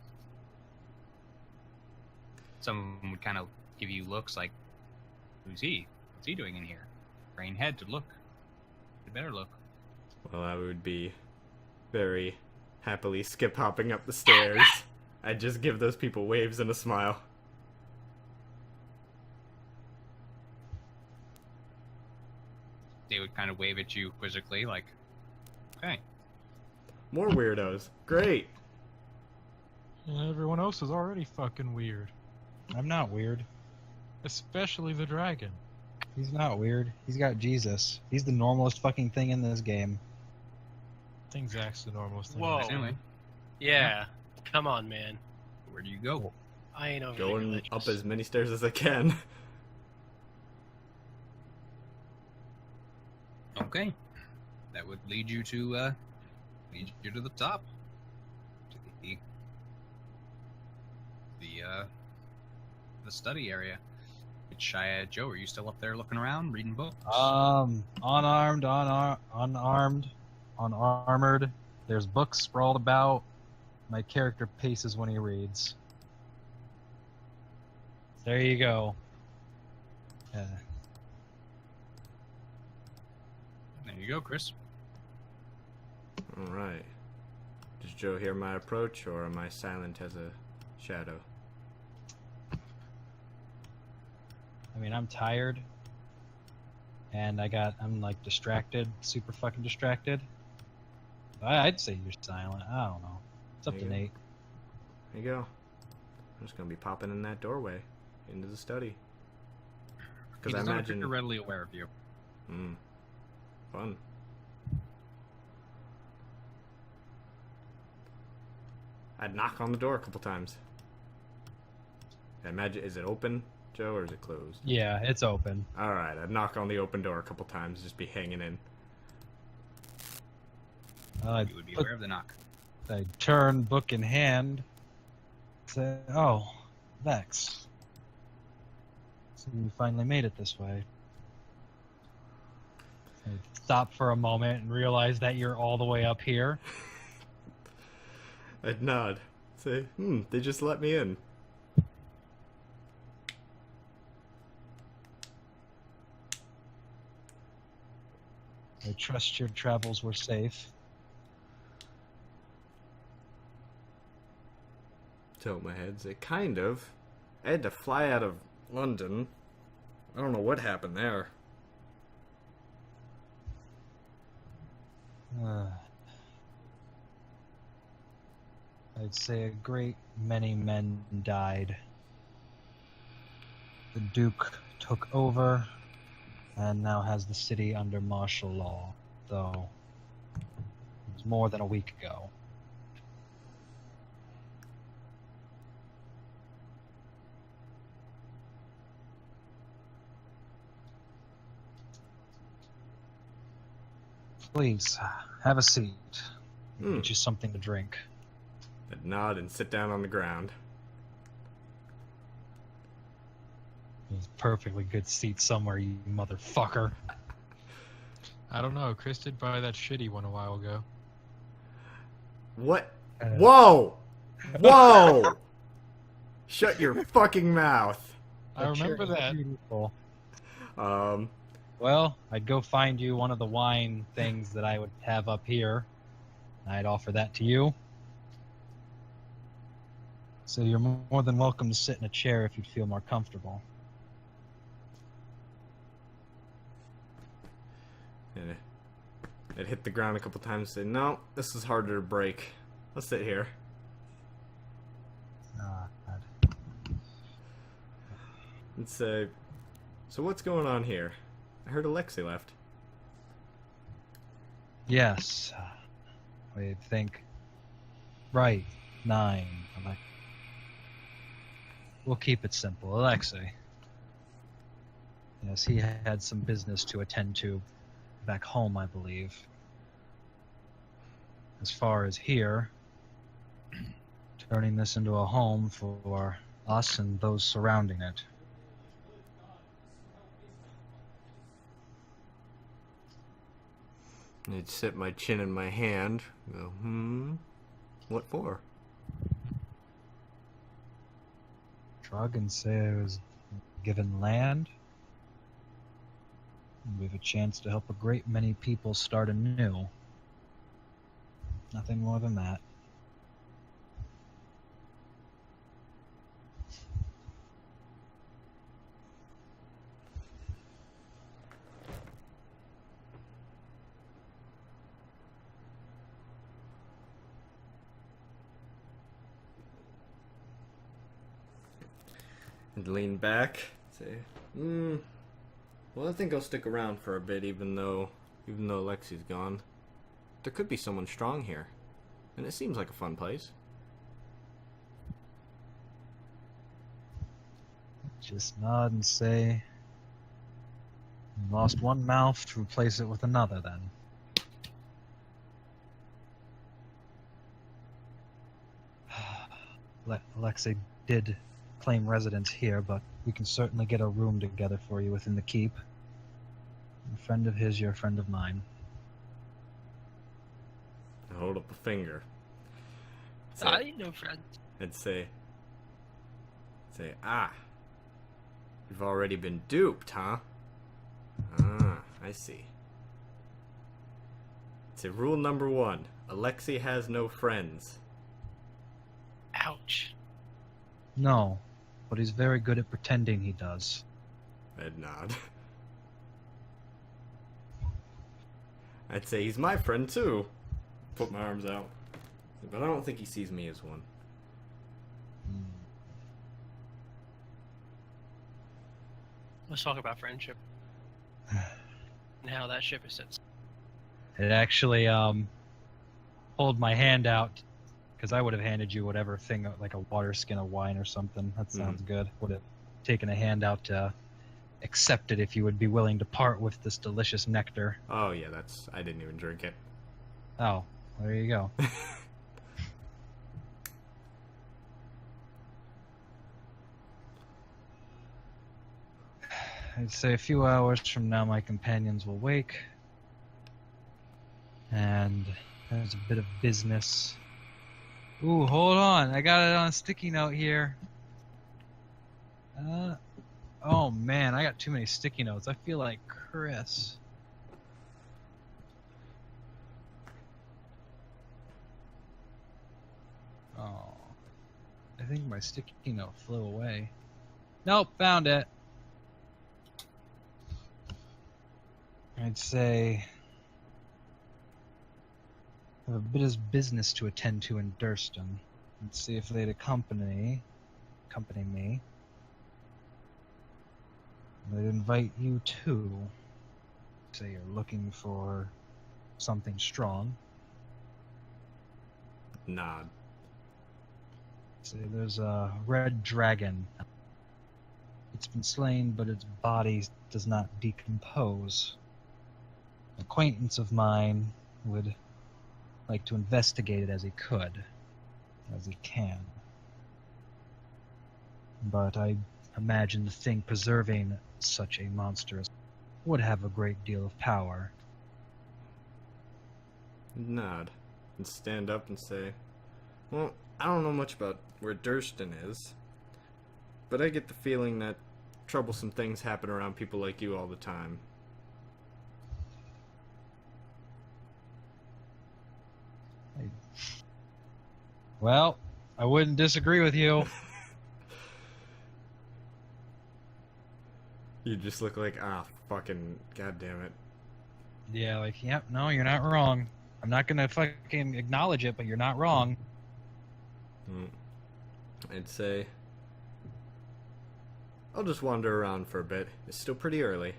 Some of them would kind of give you looks like, who's he? What's he doing in here? Brain head to look. You better look. well, I would be very happily skip hopping up the stairs. I'd just give those people waves and a smile. They would kind of wave at you quizzically, like, okay. More weirdos. Great. Yeah, everyone else is already fucking weird. I'm not weird. Especially the dragon. He's not weird. He's got Jesus. He's the normalest fucking thing in this game. I think Zach's the normalest thing. Whoa. Anyway, Yeah. Come on, man. where do you go? I ain't over Going up as many stairs as I can. Okay. That would lead you to the top. To the study area. Which Joe, are you still up there looking around, reading books? Unarmed, unarmored. There's books sprawled about. My character paces when he reads. There you go. There you go, Chris. Alright. Does Joe hear my approach, or am I silent as a shadow? I mean, I'm tired. And I'm like distracted, super fucking distracted. I'd say you're silent. I don't know. It's up to Yeah. Nate. There you go. I'm just gonna be popping in that doorway into the study. He Because I does not imagine. appear readily aware of you. Fun. I'd knock on the door a couple times. I imagine, is it open, Joe, or is it closed? Yeah, it's open. Alright, I'd knock on the open door a couple times, just be hanging in. You would be aware of the knock. I turn, book in hand. Say, "Oh, Vex. So you finally made it this way." I stop for a moment and realize that you're all the way up here. I'd nod. Say, they just let me in. I trust your travels were safe. Tilt my head, say, kind of. I had to fly out of London. I don't know what happened there. I'd say a great many men died. The Duke took over and now has the city under martial law, though it was more than a week ago. Please, have a seat. Hmm. Get you something to drink. I'd nod and sit down on the ground. There's a perfectly good seat somewhere, you motherfucker. I don't know. Chris did buy that shitty one a while ago. What? Whoa! Whoa! Shut your fucking mouth. I remember that. Beautiful. Well, I'd go find you one of the wine things that I would have up here. I'd offer that to you. So you're more than welcome to sit in a chair if you'd feel more comfortable. I'd hit the ground a couple times and say, no, this is harder to break. Let's sit here. And say, so what's going on here? I heard Alexei left. Yes. I think. Right. 9. We'll keep it simple. Alexei. Yes, he had some business to attend to back home, I believe. As far as here, turning this into a home for us and those surrounding it. I'd sit my chin in my hand, go, what for? Shrug and say I was given land. We have a chance to help a great many people start anew. Nothing more than that. And lean back, say, well, I think I'll stick around for a bit, even though Alexi's gone. There could be someone strong here, and it seems like a fun place. Just nod and say, lost one mouth to replace it with another, then. Alexei did claim residence here, but we can certainly get a room together for you within the keep. A friend of his, you're a friend of mine. I hold up a finger. I ain't no friend. And say, you've already been duped, huh? Ah, I see. Say, rule number 1, Alexei has no friends. Ouch. No, but he's very good at pretending he does. I'd nod. I'd say he's my friend too. Put my arms out. But I don't think he sees me as one. Let's talk about friendship. And how that ship is sits. It actually, hold my hand out, because I would have handed you whatever thing, like a water skin of wine or something. That sounds good. Would have taken a hand out to accept it if you would be willing to part with this delicious nectar. Oh yeah, I didn't even drink it. Oh, there you go. I'd say a few hours from now my companions will wake. And there's a bit of business. Ooh, hold on. I got it on a sticky note here. Oh man, I got too many sticky notes. I feel like Chris. Oh. I think my sticky note flew away. Nope, found it. I'd say I have a bit of business to attend to in Durston. Let's see if they'd accompany me. They'd invite you too. Say you're looking for something strong. Nod. Say there's a red dragon. It's been slain, but its body does not decompose. acquaintance of mine would like to investigate it as he can. But I imagine the thing preserving such a monster would have a great deal of power. Nod and stand up and say, well, I don't know much about where Durston is, but I get the feeling that troublesome things happen around people like you all the time. Well, I wouldn't disagree with you. You just look like, fucking goddamn it. Yeah, like, yep, no, you're not wrong. I'm not gonna fucking acknowledge it, but you're not wrong. I'd say I'll just wander around for a bit. It's still pretty early.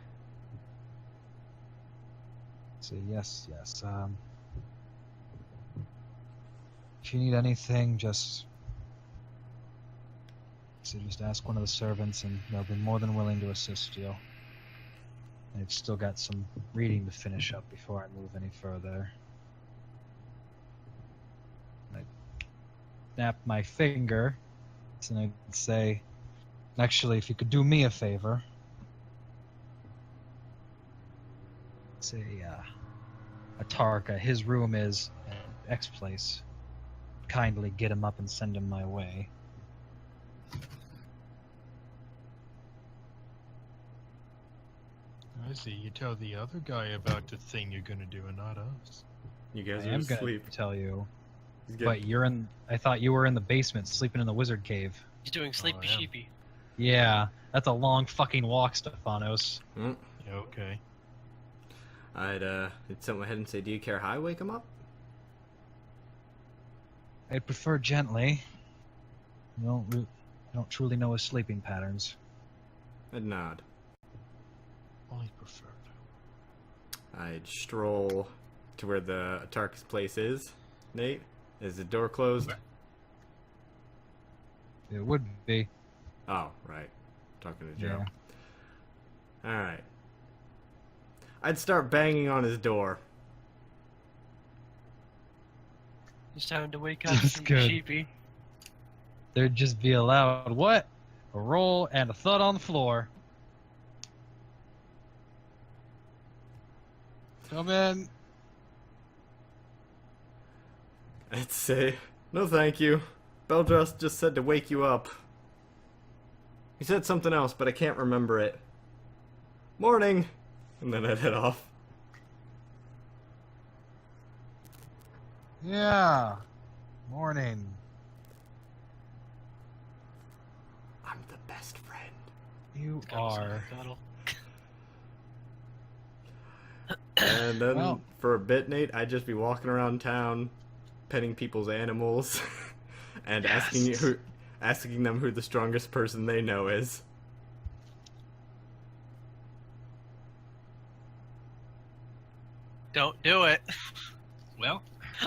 So yes. If you need anything, just ask one of the servants, and they'll be more than willing to assist you. I've still got some reading to finish up before I move any further. I snap my finger, and I'd say, actually, if you could do me a favor, say, Atarka, his room is at X place. Kindly get him up and send him my way. I see. You tell the other guy about the thing you're gonna do and not us. You guys I are am asleep. gonna tell you, He's getting- but you're in. I thought you were in the basement sleeping in the wizard cave. He's doing sleepy yeah. sheepy. Yeah, that's a long fucking walk, Stefanos. Hmm. Yeah, okay. I'd tilt my head and say, do you care how I wake him up? I'd prefer gently. I don't truly know his sleeping patterns. I'd nod. Only preferred. I'd stroll to where the Atarka's place is. Nate, is the door closed? It would be. Oh, right. Talking to Joe. Yeah. Alright. I'd start banging on his door. It's time to wake up, That's sleepy good. sheepy. There'd just be a loud what? A roll and a thud on the floor. Come in. I'd say, no thank you. Beldroth just said to wake you up. He said something else, but I can't remember it. Morning! And then I'd head off. Yeah. Morning. I'm the best friend. You Cuddle, are. cuddle. And then Well. for a bit, Nate, I'd just be walking around town, petting people's animals, and asking them who the strongest person they know is. Don't do it. Well,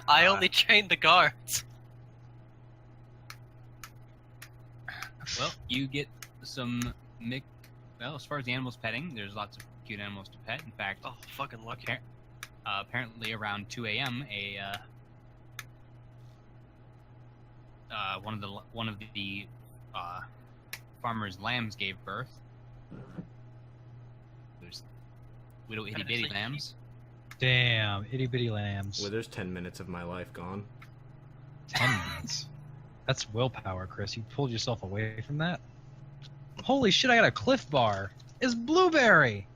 I only trained the guards. you get some well, as far as the animals petting, there's lots of cute animals to pet. In fact, Oh, fucking lucky. apparently around 2 a.m. one of the farmer's lambs gave birth. There's little itty bitty Honestly. lambs. Damn, itty bitty lambs. Well, there's 10 minutes of my life gone. 10 minutes. That's willpower, Chris. You pulled yourself away from that? Holy shit, I got a Cliff Bar. It's Blueberry!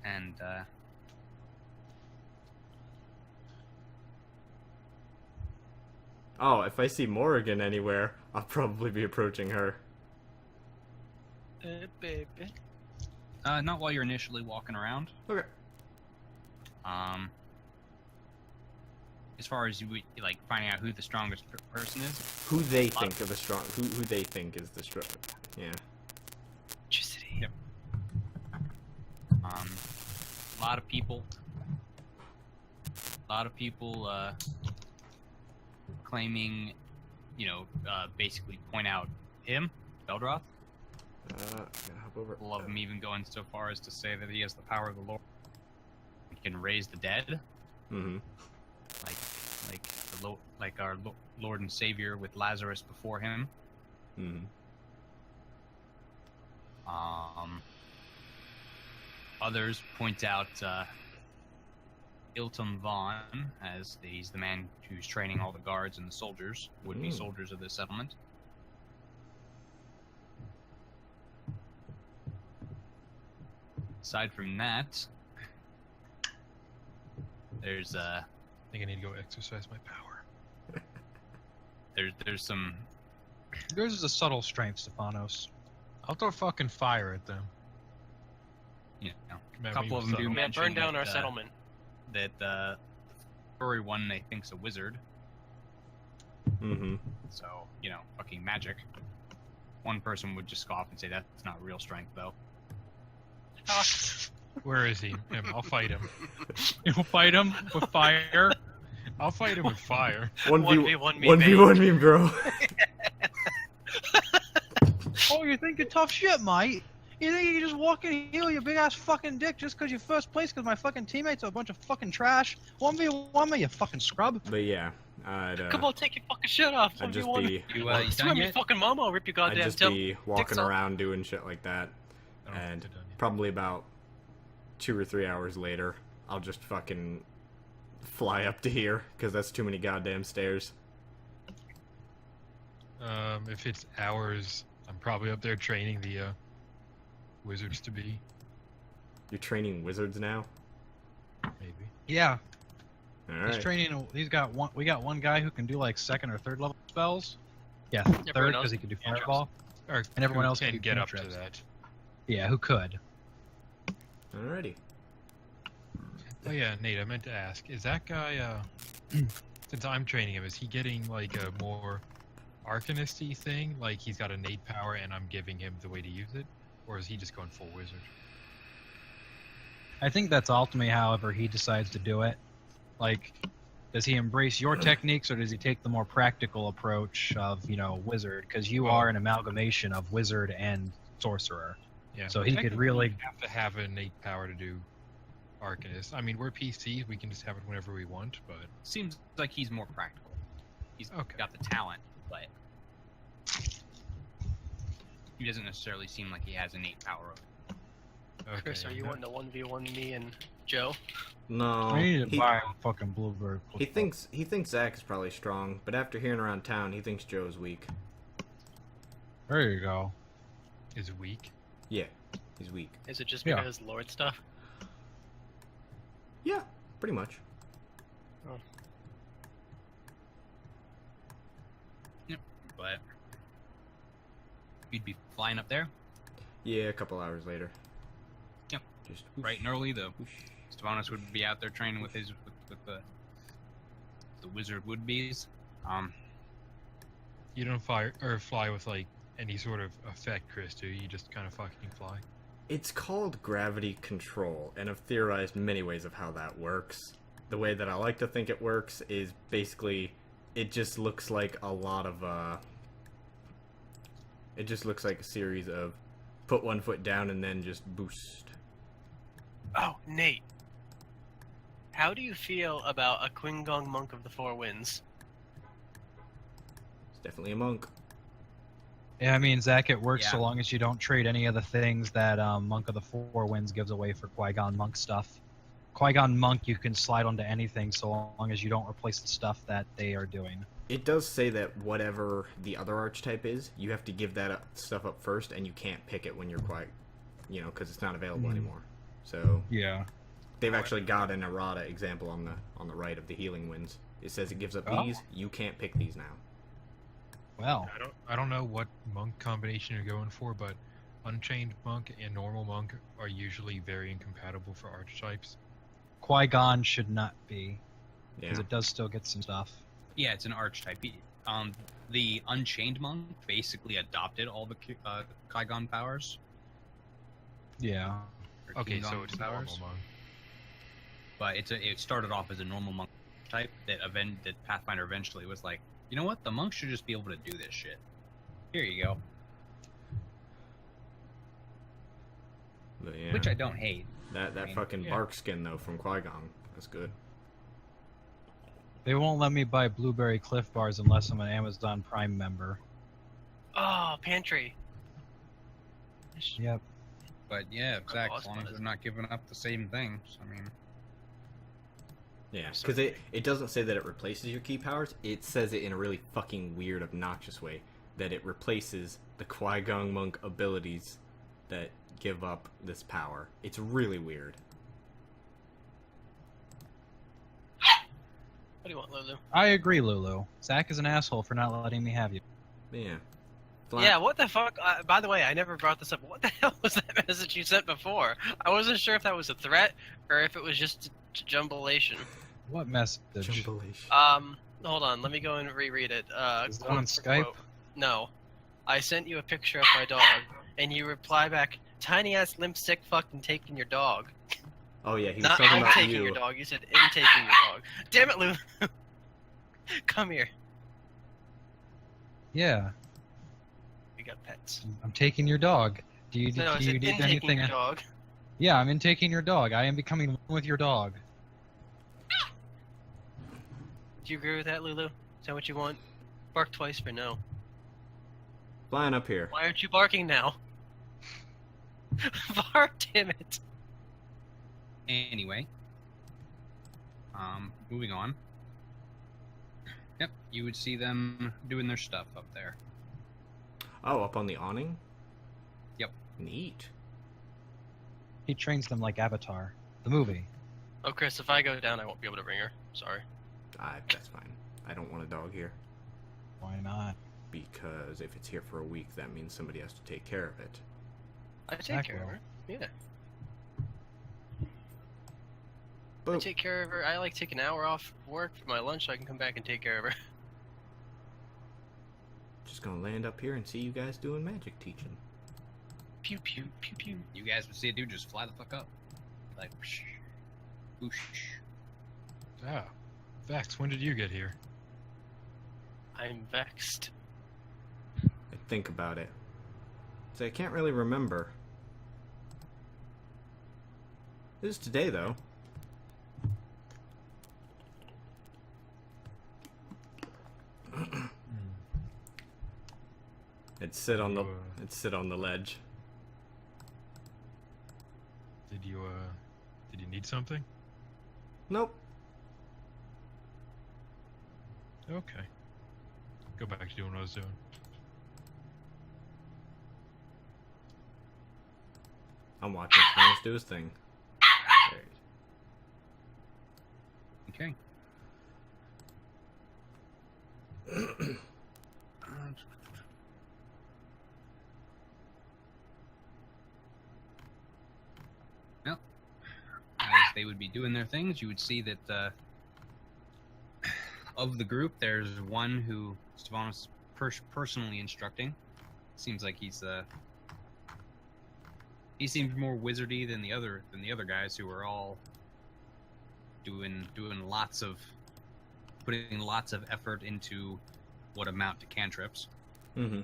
And Oh, if I see Morrigan anywhere, I'll probably be approaching her. Baby. not while you're initially walking around. Okay. As far as you like finding out who the strongest person is, Who they think of a strong... Who they think is the strong... Yeah. Electricity. Yep. A lot of people claiming, basically point out him, Beldroth. Gonna hop over. A lot of them even going so far as to say that he has the power of the Lord. can raise the dead, Mm-hmm. like our Lord and Savior with Lazarus before him. Mm-hmm. Others point out Iltum Vaughn, as he's the man who's training all the guards and the soldiers, would-be soldiers of the settlement. Aside from that, there's I think I need to go exercise my power. there's some Yours is a subtle strength, Stefanos. I'll throw fucking fire at them. Man, a couple we of them do subtle. Man, mention burn down that, our settlement. that the furry one they think's a wizard. Mm-hmm. So, fucking magic. One person would just scoff and say that's not real strength, though. Where is he? I'll fight him. You'll fight him with fire. I'll fight him with fire. 1v1 me, 1v1 me, bro. Oh, you think you're tough shit, mate? You think you can just walk in and heal your big ass fucking dick just because you're first place because my fucking teammates are a bunch of fucking trash? 1v1 me, you fucking scrub. But yeah, I'd Come on, take your fucking shirt off. I'd just 1v1. be You Swim done your yet? fucking mama, I'll rip your I'd goddamn just tail. be walking dicks off. around doing shit like that, I don't and think they're done yet. probably about 2 or 3 hours later, I'll just fucking fly up to here because that's too many goddamn stairs. If it's hours, I'm probably up there training the wizards to be. You're training wizards now? Maybe. Yeah, All he's right. training. We got one guy who can do like second or third level spells. Yeah, Everyone third else because he can do cantrips. fireball. Or And everyone who else can can get up to cantrips. that. Yeah, who could? Alrighty. Oh yeah, Nate, I meant to ask, is that guy, since I'm training him, is he getting like a more arcanisty thing? Like he's got innate power and I'm giving him the way to use it? Or is he just going full wizard? I think that's ultimately however he decides to do it. Like, does he embrace your techniques or does he take the more practical approach of, wizard? Because you are an amalgamation of wizard and sorcerer. Yeah. So he could technically really- you have to have innate power to do arcanist. I mean, we're PCs, we can just have it whenever we want, but Seems like he's more practical. He's Okay. got the talent, but he doesn't necessarily seem like he has innate power. okay. Chris, are you wanting to 1v1 me and Joe? No. I need to he, buy a fucking bluebird. he thinks Zach is probably strong, but after hearing around town, he thinks Joe's weak. There you go. Is weak? Yeah, he's weak. Is it just Yeah. because Lord stuff? Yeah, pretty much. But you'd be flying up there Yeah, a couple hours later. Yep. Just bright and early. The whoosh. Stefanos would be out there training with the wizard would-bees. You don't fly with like any sort of effect, Chris, do you? You just kind of fucking fly. It's called gravity control, and I've theorized many ways of how that works. The way that I like to think it works is basically it just looks like a lot of it just looks like a series of put one foot down and then just boost. Oh, Nate. How do you feel about a Qingong Monk of the Four Winds? It's definitely a monk. Yeah, I mean, Zach, it works Yeah. so long as you don't trade any of the things that Monk of the Four Winds gives away for Qui-Gon Monk stuff. Qui-Gon Monk, you can slide onto anything so long as you don't replace the stuff that they are doing. It does say that whatever the other archetype is, you have to give that stuff up first, and you can't pick it when you're because it's not available anymore. So Yeah. they've actually got an errata example on the right of the healing winds. It says it gives up Oh. these. You can't pick these now. Well, I don't know what monk combination you're going for, but Unchained Monk and Normal Monk are usually very incompatible for archetypes. Qui-Gon should not be, Yeah. because it does still get some stuff. Yeah, it's an archetype. The Unchained Monk basically adopted all the Qui-Gon powers. Yeah. or Okay, so King-Gon it's powers. Normal Monk. But it started off as a normal monk type that Pathfinder eventually was like, you know what, the monks should just be able to do this shit. Here you go. But yeah. Which I don't hate. That fucking yeah. bark skin though from Qui-Gon. That's good. They won't let me buy blueberry Cliff Bars unless I'm an Amazon Prime member. Oh, pantry. Yep. But yeah, exactly. boss As long as was. they're not giving up the same things. I mean, Yeah, because it doesn't say that it replaces your key powers. It says it in a really fucking weird, obnoxious way that it replaces the Qui-Gon Monk abilities that give up this power. It's really weird. What do you want, Lulu? I agree, Lulu. Zach is an asshole for not letting me have you. Yeah. Yeah, what the fuck? By the way, I never brought this up. What the hell was that message you sent before? I wasn't sure if that was a threat or if it was just jumbulation. What message? Jumbulation. Hold on. Let me go and reread it. Is it Quote on for Skype? quote. No. I sent you a picture of my dog, and you reply back, tiny ass limp sick fucking taking your dog. Oh yeah, he was Not talking I'm about taking you. your dog. You said in taking your dog. Damn it, Lulu. Come here. Yeah, We got pets. I'm taking your dog. Do you, No, I do said you need in taking anything? your dog. Yeah, I'm in taking your dog. I am becoming one with your dog. Do you agree with that, Lulu? Is that what you want? Bark twice for no. Flying up here. Why aren't you barking now? Bark, damn it. anyway. Moving on. Yep, you would see them doing their stuff up there. Oh, up on the awning? Yep. Neat. He trains them like Avatar, the movie. Oh, Chris, if I go down, I won't be able to bring her. Sorry. That's fine. I don't want a dog here. Why not? Because if it's here for a week, that means somebody has to take care of it. I take Zach care of will. her. Yeah. I Boom. take care of her. I like take an hour off work for my lunch so I can come back and take care of her. Just gonna land up here and see you guys doing magic teaching. Pew pew pew pew. You guys would see a dude just fly the fuck up. Like, whoosh, whoosh. Ah, Vex, when did you get here? I'm vexed. I think about it. So I can't really remember. It was today, though. It'd sit on the ledge. Did you need something? Nope. Okay. Go back to doing what I was doing. I'm watching Stefanos do his thing. Okay. Well, as they would be doing their things, you would see that of the group, there's one who Stefanos is personally instructing. Seems like he seems more wizardy than the other guys who are all doing putting lots of effort into what amount to cantrips. Mm-hmm.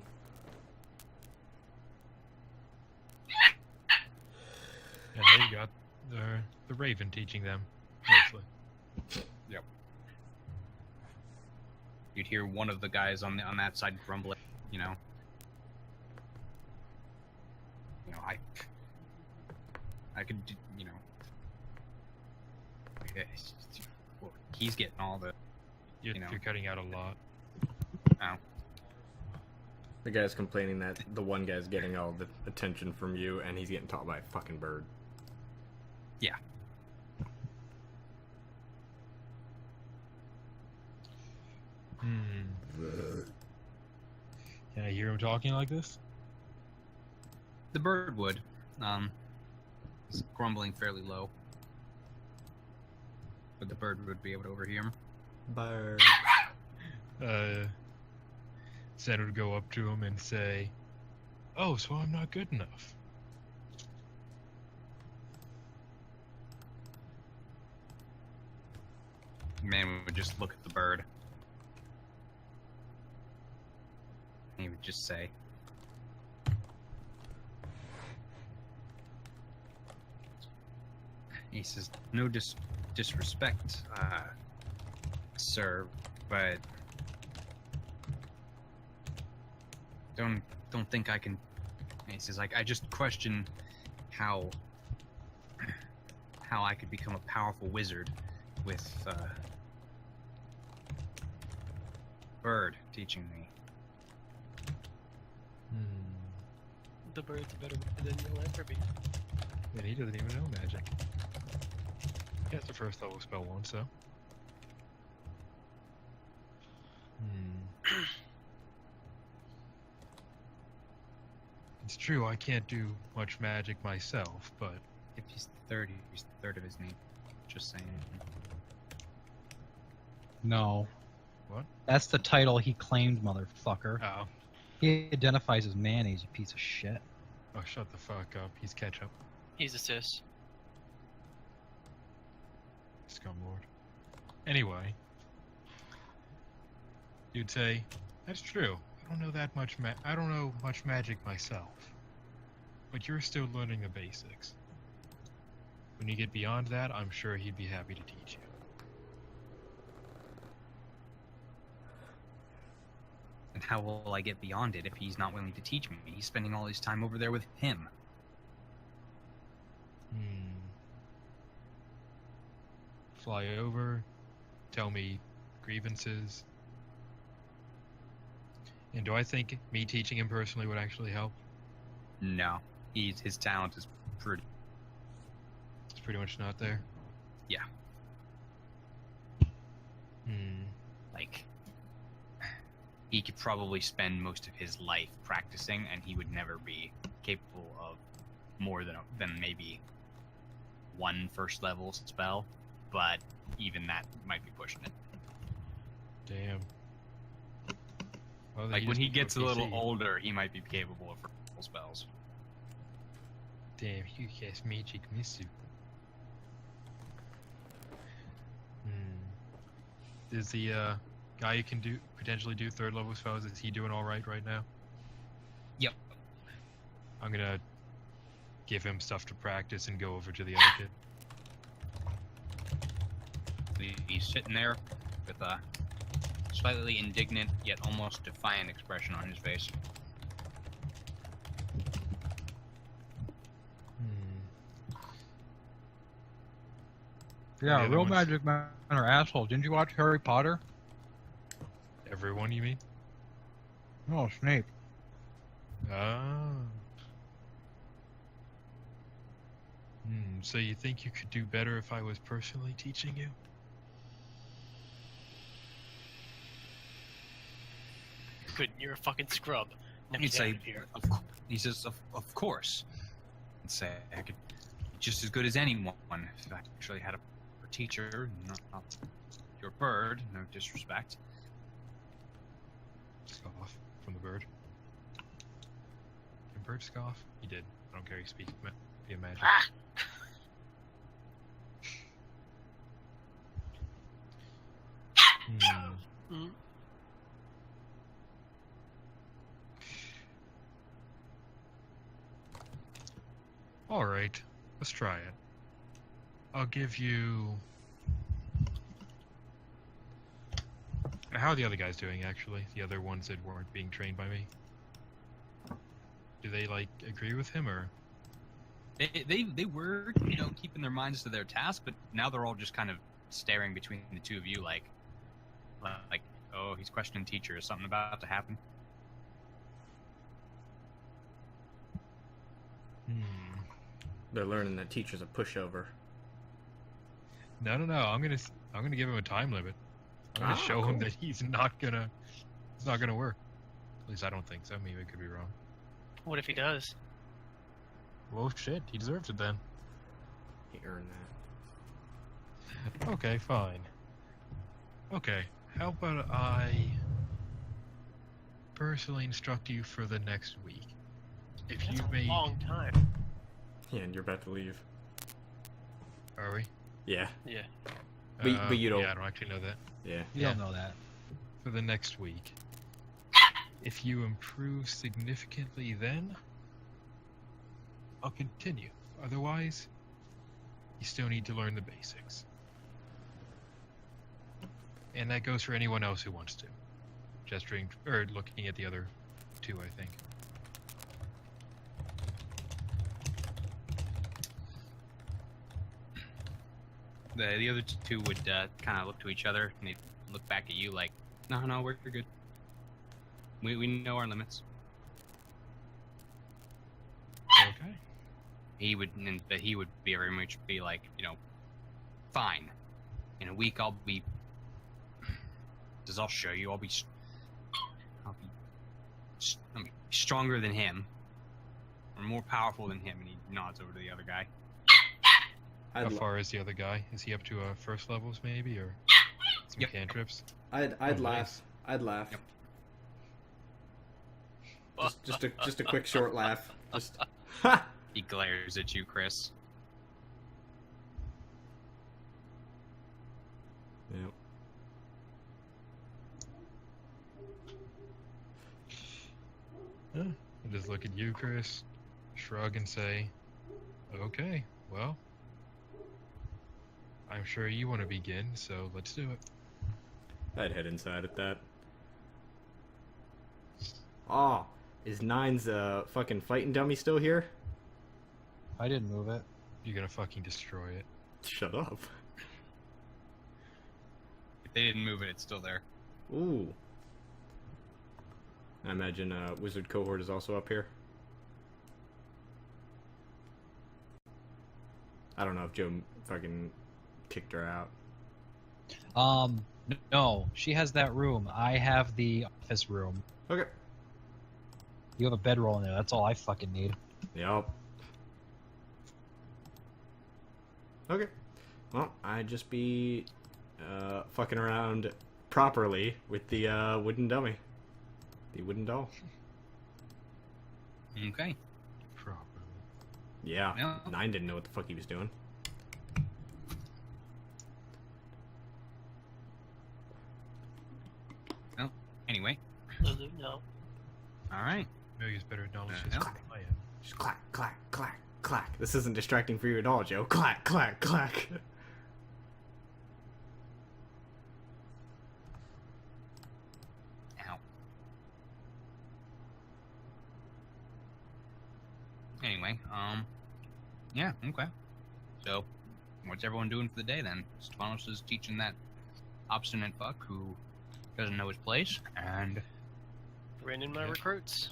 And they got the Raven teaching them, mostly. Yep. You'd hear one of the guys on that side grumbling, you know, I could, you know, well, he's getting all the, You're cutting out a lot. oh, The guy's complaining that the one guy's getting all the attention from you, and he's getting taught by a fucking bird. yeah. Can I hear him talking like this? The bird would. He's grumbling fairly low. But the bird would be able to overhear him. Bird. Sen would go up to him and say, "Oh, so I'm not good enough." The man would just look at the bird. And he would just say, He says, no disrespect, sir, but don't think I can. He says, like, I just question how I could become a powerful wizard with Bird teaching me. The bird's better than you'll ever be. And he doesn't even know magic. He has the first level spell once, so. It's true, I can't do much magic myself, but If he's the third of his name. Just saying. No. What? That's the title he claimed, motherfucker. oh, He identifies as mayonnaise, you piece of shit. shut the fuck up. He's ketchup, He's a sis. scumlord. Anyway, you'd say that's true. I don't know that much. I don't know much magic myself, but you're still learning the basics. When you get beyond that, I'm sure he'd be happy to teach you. And how will I get beyond it if he's not willing to teach me? He's spending all his time over there with him. Fly over, tell me grievances. And do I think me teaching him personally would actually help? No, his talent is pretty. It's pretty much not there. Yeah. Hmm. Like, he could probably spend most of his life practicing, and he would never be capable of more than maybe one first level spell. But even that might be pushing it. Damn. Well, Like when he gets a little PC. older, he might be capable of full spells. Damn, you guess magic misu. Is the guy you can potentially do third level spells, is he doing alright right now? Yep. I'm gonna give him stuff to practice and go over to the other kid. He's sitting there with a slightly indignant yet almost defiant expression on his face. The Yeah, other real ones- magic men are assholes. Didn't you watch Harry Potter? Everyone, you mean? No, Snape. Ah. So you think you could do better if I was personally teaching you? Couldn't. You're a fucking scrub. Now He'd get say, out of here. he says, of course. He'd say, I could just as good as anyone if I actually had a teacher, not your bird, no disrespect. Scoff from the bird. Did bird scoff? He did. I don't care. He speaks via magic. Ah! Mm. All right, let's try it. I'll give you. How are the other guys doing? Actually, the other ones that weren't being trained by me. Do they like agree with him or? They were, keeping their minds to their task, but now they're all just kind of staring between the two of you, like, oh, he's questioning teacher. Is something about to happen? They're learning that teacher's a pushover. No. I'm gonna give him a time limit. I'm gonna show him that it's not gonna work. At least I don't think so. Maybe I could be wrong. What if he does? Well, shit, he deserves it then. He earned that. Okay, fine. Okay, how about I personally instruct you for the next week? If That's you a made, long time. Yeah, and you're about to leave. are we? Yeah, Yeah. But you don't- Yeah, I don't actually know that. yeah. You don't know that. For the next week, if you improve significantly, then I'll continue. Otherwise, You still need to learn the basics. And that goes for anyone else who wants to. Gesturing, or looking at the other two, I think. The other two would kind of look to each other, and they'd look back at you like, no, we're good. We know our limits. Okay. But he would be very much be like, fine. In a week, I'll be stronger than him, or more powerful than him. And he nods over to the other guy. How far is the other guy? Is he up to first levels maybe, or some cantrips? I'd laugh. Nice. I'd laugh. Yep. Just a quick short laugh. Just He glares at you, Chris. Yep. I just look at you, Chris, shrug and say, okay, well, I'm sure you want to begin, so let's do it. I'd head inside at that. Oh, is Nine's fucking fighting dummy still here? I didn't move it. You're gonna fucking destroy it. Shut up. If they didn't move it, it's still there. Ooh. I imagine Wizard Cohort is also up here. I don't know if Joe fucking kicked her out. No, she has that room. I have the office room. Okay. You have a bedroll in there. That's all I fucking need. Yup. Okay. Well, I'd just be fucking around properly with the wooden dummy. The wooden doll. Okay. Properly. Yeah. Yeah. Nine didn't know what the fuck he was doing. Well, anyway. Lulu, no. All right. Millie's better acknowledge Yeah. his plan. Just clack, clack, clack, clack. This isn't distracting for you at all, Joe. Clack, clack, clack. Ow. Anyway, yeah, okay. So, what's everyone doing for the day then? Stefanos is teaching that obstinate fuck who doesn't know his place, and Bring in my Yeah. recruits.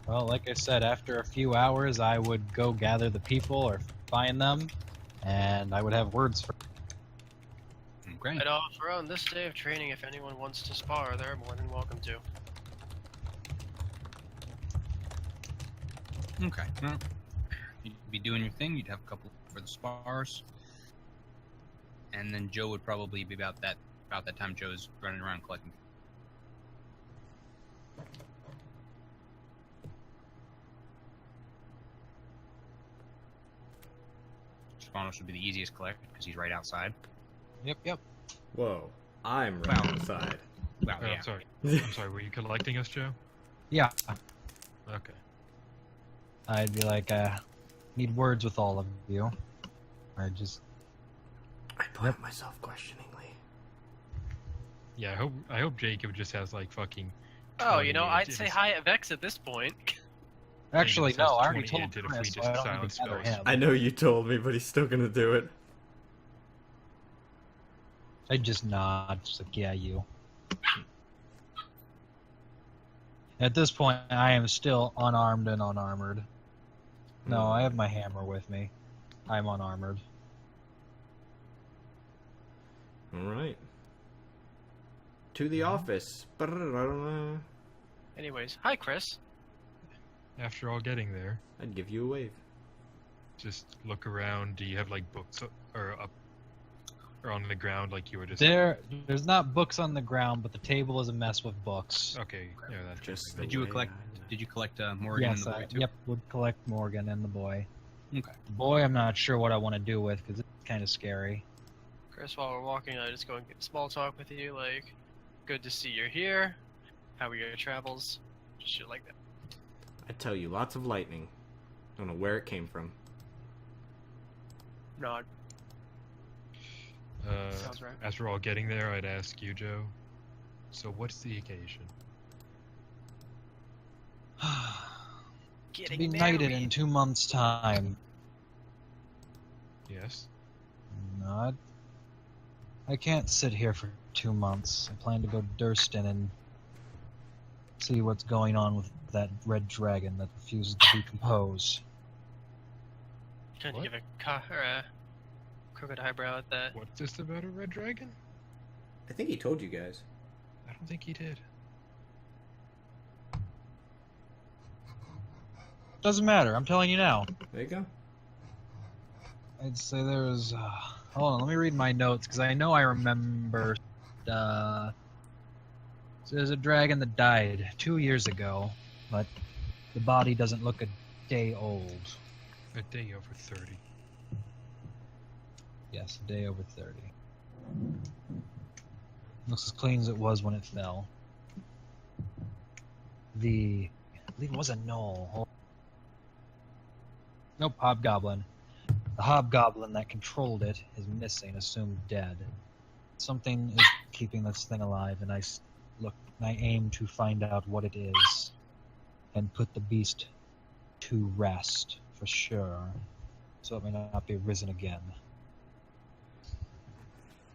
Well, like I said, after a few hours, I would go gather the people or find them, and I would have words for. okay. I'd offer on this day of training if anyone wants to spar, they're more than welcome to. Okay. Well, you'd be doing your thing. You'd have a couple for the spars, and then Joe would probably be about that time. Joe's running around collecting. Stefanos would be the easiest collect because he's right outside. Yep. Whoa. I'm right Wow. outside. Well, Oh, yeah. I'm sorry. I'm sorry, were you collecting us, Joe? Yeah. Okay. I'd be like, need words with all of you. I just. I put myself questioningly. Yeah, I hope Jacob just has like fucking. Oh, 20 you know, I'd in say his- hi at Vex at this point. Actually, just no. has I already 20 told hinted if we Chris, did so I don't silent need to gather spells. him. I know you told me, but he's still gonna do it. I'd just nod, just like, yeah, you. At this point, I am still unarmed and unarmored. No, I have my hammer with me. I'm unarmored. Alright. To the office. I'd Anyways, hi Chris. After all getting there, give you a wave. just look around. Do you have like books or up or on the ground like you were just? There's not books on the ground, but the table is a mess with books. Okay, yeah, that's Just Did you collect Morgan Yes, and the boy too? yep, would collect Morgan and the boy. Okay. The boy, I'm not sure what I want to do with because it's kind of scary. Chris, while we're walking, I just go and get small talk with you, like, good to see you're here. How were your travels? Just shit like that. I tell you, lots of lightning. Don't know where it came from. Nod. Uh, Sounds right. as we're all getting there, I'd ask you, Joe. So what's the occasion? To Getting be knighted married. in 2 months' time. Yes. Nod. I can't sit here for 2 months. I plan to go Durston and see what's going on with that red dragon that refuses to decompose. Trying to What? give a crooked eyebrow at that. What's this about a red dragon? I think he told you guys. I don't think he did. Doesn't matter, I'm telling you now. There you go. I'd say there was... hold on, let me read my notes, because I know I remember... so there's a dragon that died 2 years ago, but the body doesn't look a day old. A day over 30. Yes, a day over 30. Looks as clean as it was when it fell. I believe it was a gnoll. Nope, hobgoblin. The hobgoblin that controlled it is missing, assumed dead. Something is keeping this thing alive, and I aim to find out what it is, and put the beast to rest, for sure, so it may not be risen again.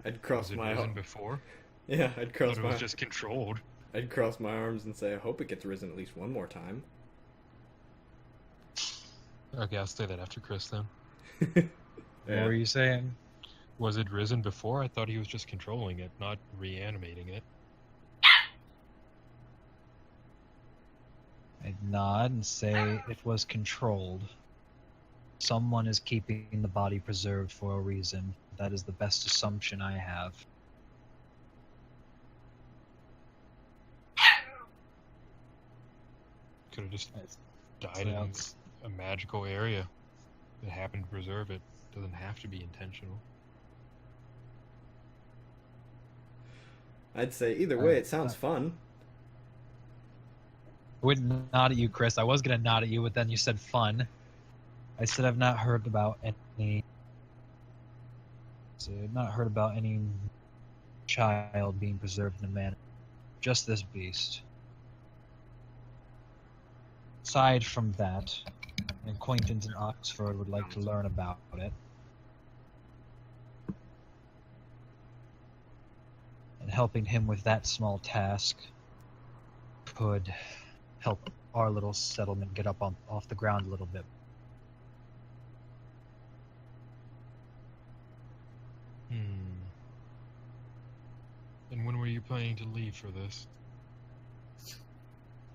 I'd cross Was it my risen arms. before? Yeah, I'd I cross thought it was just controlled. I'd cross my arms and say, I hope it gets risen at least one more time. Okay, I'll say that after Chris then. What were you saying? Was it risen before? I thought he was just controlling it, not reanimating it. I'd nod and say it was controlled. Someone is keeping the body preserved for a reason. That is the best assumption I have. Could have just died So in it's- a magical area that happened to preserve it. Doesn't have to be intentional. I'd say either way, it sounds fun. I wouldn't nod at you, Chris. I was gonna nod at you, but then you said fun. I said I've not heard about any. So I've not heard about any child being preserved in a manner. Just this beast. Aside from that, an acquaintance in Oxford would like to learn about it. And helping him with that small task could help our little settlement get up off the ground a little bit. And when were you planning to leave for this?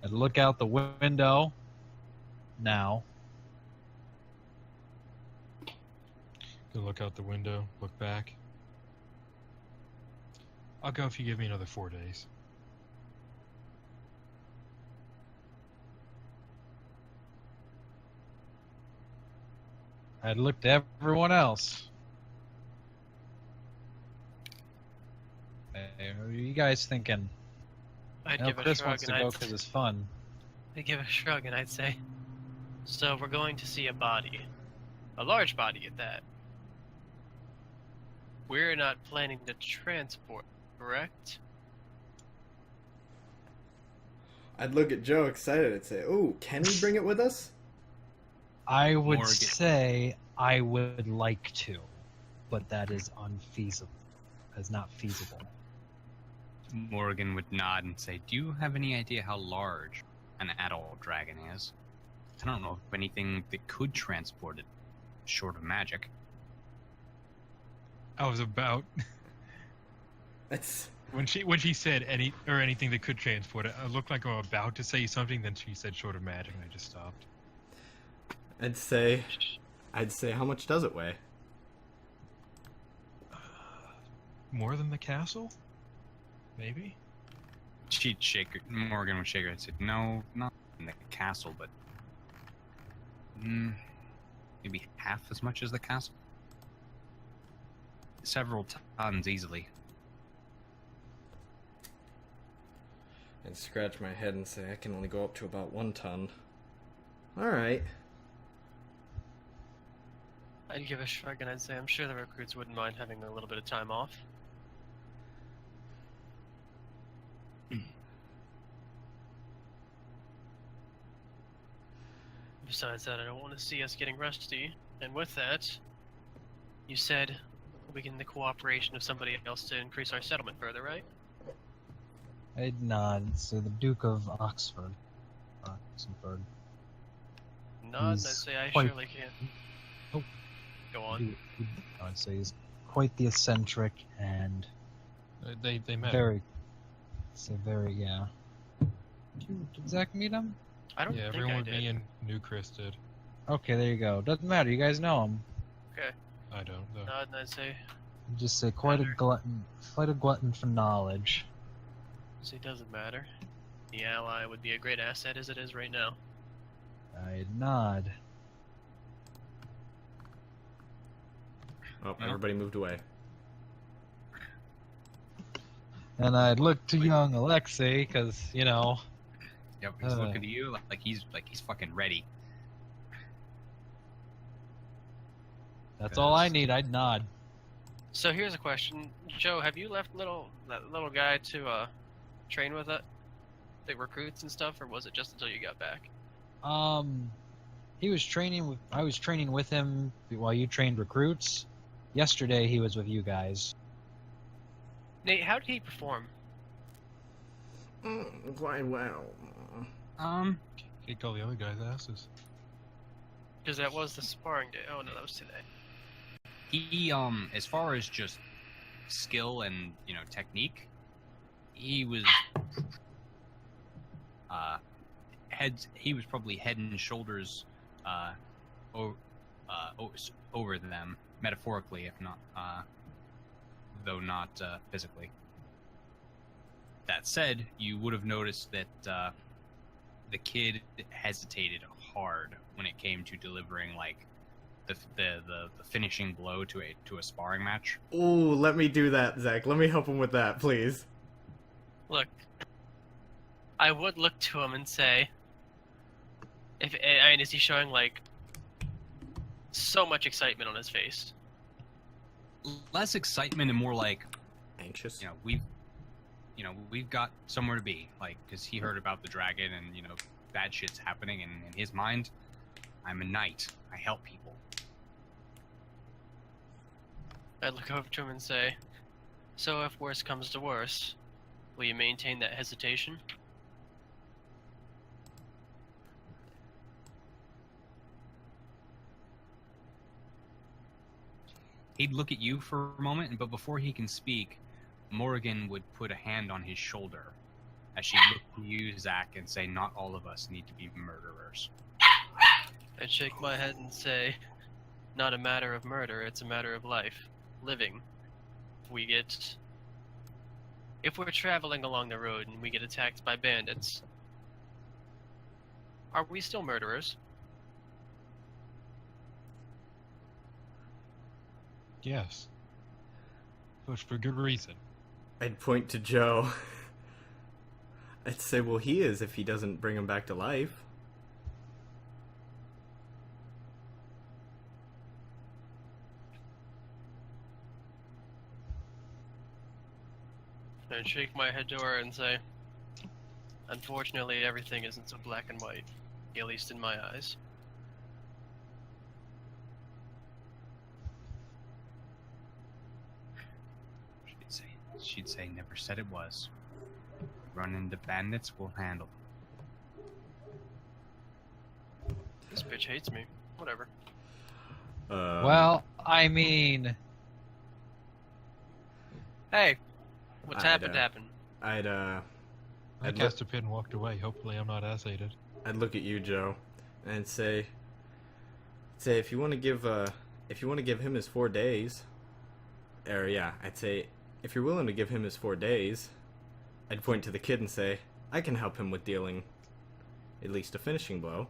I'd look out the window now. Gonna look out the window, look back. I'll go if you give me another 4 days. I'd look to everyone else. Hey, what are you guys thinking? I'd I know give a Chris shrug wants to and go because it's fun. I'd give a shrug and I'd say, so we're going to see a body. A large body at that. We're not planning to transport, correct? I'd look at Joe excited and say, "Oh, can we bring it with us?" I would Morgan. say I would like to, but that is unfeasible. That's not feasible. Morgan would nod and say, "Do you have any idea how large an adult dragon is? I don't know of anything that could transport it, short of magic." I was about That's when she said anything that could transport it. I looked like I'm about to say something, then she said short of magic, and I just stopped. I'd say, how much does it weigh? More than the castle? Maybe. Morgan would shake her head and say, "No, not in the castle, but maybe half as much as the castle. Several tons easily." I'd scratch my head and say, I can only go up to about 1 ton. Alright. I'd give a shrug and I'd say I'm sure the recruits wouldn't mind having a little bit of time off. Besides that, I don't want to see us getting rusty. And with that, you said we get the cooperation of somebody else to increase our settlement further, right? I'd nod. So the Duke of Oxford. Oxenford. Nod, and I'd He's say I quite- surely can. Oh. Go on. I'd say he's quite the eccentric and They met. very, yeah. Did Zach meet him? I don't Yeah, think everyone I with did. me and New Chris did. Okay, there you go. Doesn't matter. You guys know him. Okay. I don't though. Nod, and I'd say, Just say quite a glutton for knowledge. it doesn't matter. The ally would be a great asset as it is right now. I'd nod. Oh, Yeah. everybody moved away. And I'd look to young Alexei, because, you know, Yep, he's looking at you like he's fucking ready. that's all I Yes. need. I'd nod. So here's a question, Joe. Have you left that little guy to train with it, the recruits and stuff, or was it just until you got back? He was I was training with him while you trained recruits. Yesterday he was with you guys. Nate, how did he perform? Quite well. Kicked all the other guys' asses. Because that was the sparring day. Oh no, that was today. He as far as just skill and technique, he was he was probably head and shoulders over them, metaphorically, if not though not physically. That said, you would have noticed that the kid hesitated hard when it came to delivering the finishing blow to a sparring match. Ooh, let me do that, Zach. Let me help him with that, please. Look, I would look to him and say, is he showing so much excitement on his face? Less excitement and more like, Anxious. we've got somewhere to be, because he heard about the dragon and bad shit's happening, and in his mind, I'm a knight. I help people. I'd look over to him and say, so if worse comes to worse, will you maintain that hesitation? He'd look at you for a moment, but before he can speak, Morrigan would put a hand on his shoulder as she looked to you, Zach, and say, not all of us need to be murderers. I'd shake my head and say, not a matter of murder, it's a matter of life. Living. If we're traveling along the road and we get attacked by bandits, are we still murderers? Yes. But for good reason. I'd point to Joe. I'd say, well, he is if he doesn't bring him back to life. I'd shake my head to her and say, unfortunately, everything isn't so black and white, at least in my eyes. She'd say, never said it was. Run into bandits, we'll handle them. This bitch hates me. Whatever. Well, I mean, Hey, what's I'd, happened happened. I I cast a pin and walked away. Hopefully I'm not as hated. I'd look at you, Joe, and say if you want to give him his 4 days, I'd say if you're willing to give him his 4 days, I'd point to the kid and say, I can help him with dealing at least a finishing blow.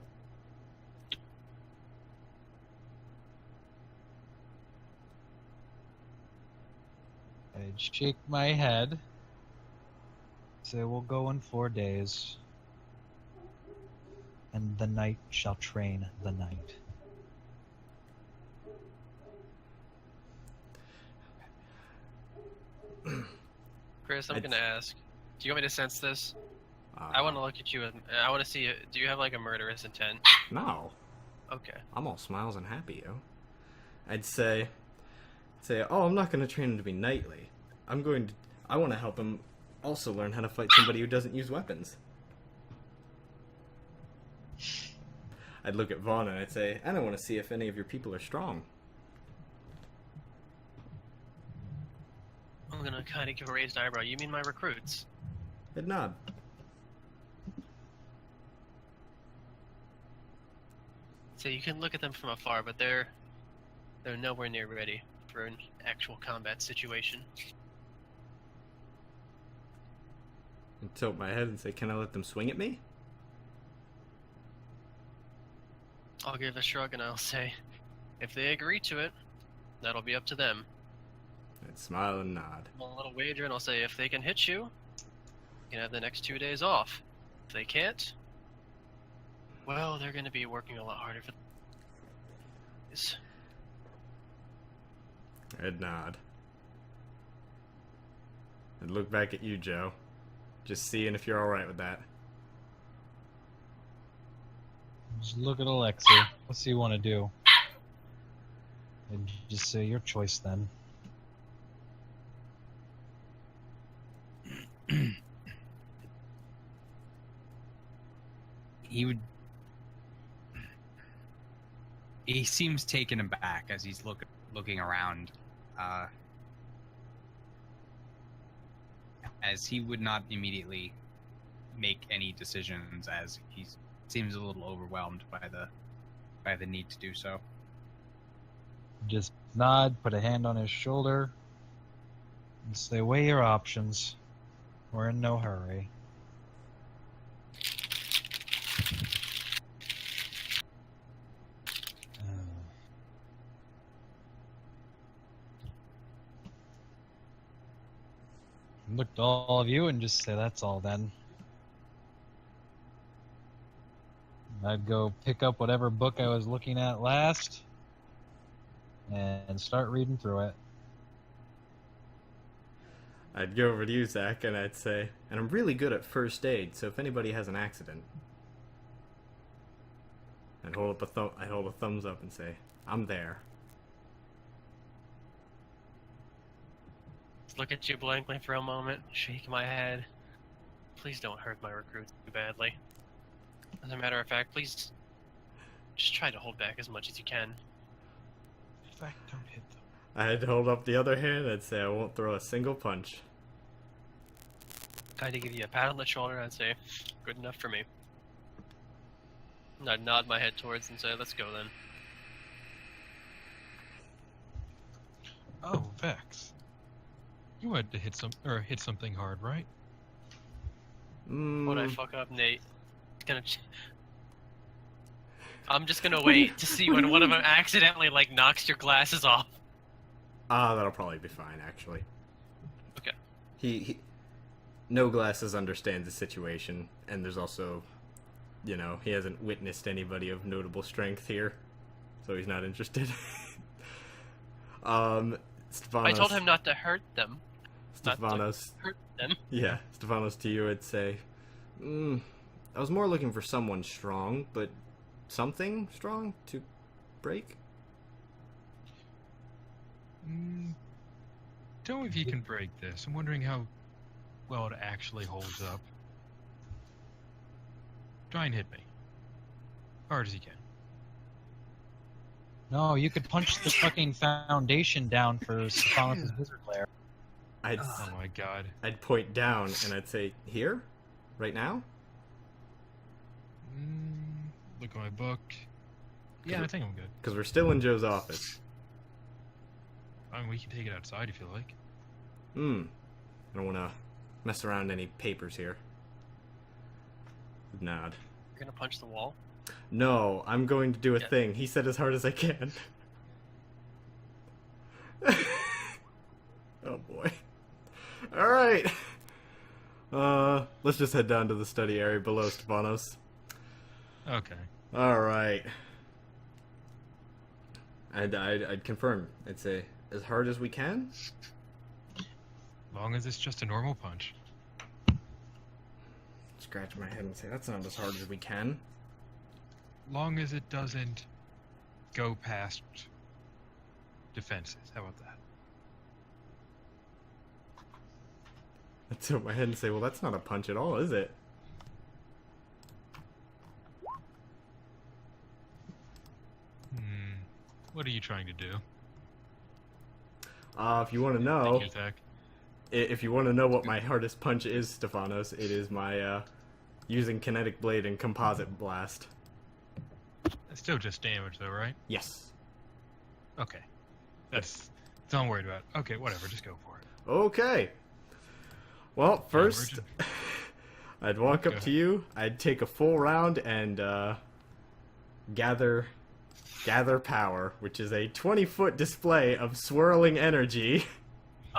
I'd shake my head. Say we'll go in 4 days. And the knight shall train the knight. Chris, I'm gonna ask. Do you want me to sense this? Uh, I want to look at you and I want to see. Do you have like a murderous intent? No. Okay. I'm all smiles and happy, yo. I'd say, oh, I'm not going to train him to be knightly. I want to help him also learn how to fight somebody who doesn't use weapons. I'd look at Vaughn and I'd say, and I want to see if any of your people are strong. I'm gonna kind of give a raised eyebrow. You mean my recruits? I'd nod. So you can look at them from afar, but they're nowhere near ready for an actual combat situation. I'd tilt my head and say, can I let them swing at me? I'll give a shrug and I'll say, if they agree to it, that'll be up to them. I'd smile and nod. A little wager, and I'll say, if they can hit you, you can have the next 2 days off. If they can't, well, they're going to be working a lot harder for this. I'd nod. I'd look back at you, Joe. Just seeing if you're alright with that. Just look at Alexi. What's he want to do? And just say your choice then. He seems taken aback as he's looking around, as he would not immediately make any decisions, as he seems a little overwhelmed by the need to do so. Just nod, put a hand on his shoulder, and say, weigh your options. We're in no hurry. Look to all of you and just say, that's all then. I'd go pick up whatever book I was looking at last and start reading through it. I'd go over to you, Zach, and I'd say, and I'm really good at first aid, so if anybody has an accident, I'd hold a thumbs up and say, I'm there. Look at you blankly for a moment, shake my head. Please don't hurt my recruits too badly. As a matter of fact, please just try to hold back as much as you can. In fact, don't hit them. I'd hold up the other hand, I'd say I won't throw a single punch. Kind of give you a pat on the shoulder and I'd say, good enough for me. And I'd nod my head towards and say, let's go then. Oh, Vex. You had to hit something hard, right? Would I fuck up, Nate? I'm just gonna wait to see when one of them accidentally like knocks your glasses off. That'll probably be fine, actually. Okay. He no glasses understands the situation, and there's also, he hasn't witnessed anybody of notable strength here, so he's not interested. Stefanos. I told him not to hurt them. Stefanos. Not to hurt them. Yeah, Stefanos, to you, I'd say, I was more looking for someone strong, but something strong to break? Tell me if you can break this. I'm wondering how well it actually holds up. Try and hit me. Hard as you can. No, you could punch the fucking foundation down for Stefanos' wizard lair. Oh my god. I'd point down and I'd say, here? Right now? Look at my book. Yeah, I think I'm good. Because we're still in Joe's office. I mean, we can take it outside if you like. I don't want to mess around any papers here. Nod. You're gonna punch the wall? No, I'm going to do a thing. He said as hard as I can. Oh boy. Alright. Let's just head down to the study area below Stefanos. Okay. Alright. I'd confirm. I'd say, as hard as we can? Long as it's just a normal punch. Scratch my head and say, that's not as hard as we can. Long as it doesn't go past defenses. How about that? I'd tilt my head and say, well, that's not a punch at all, is it? What are you trying to do? If you want to know, Sneak attack. if you want to know what my hardest punch is, Stefanos, it is my using kinetic blade and composite blast. It's still just damage, though, right? Yes. Okay. Don't worry about it. Okay, whatever. Just go for it. Okay. Well, first, Virgin. I'd walk up to you. I'd take a full round and gather power, which is a 20-foot display of swirling energy.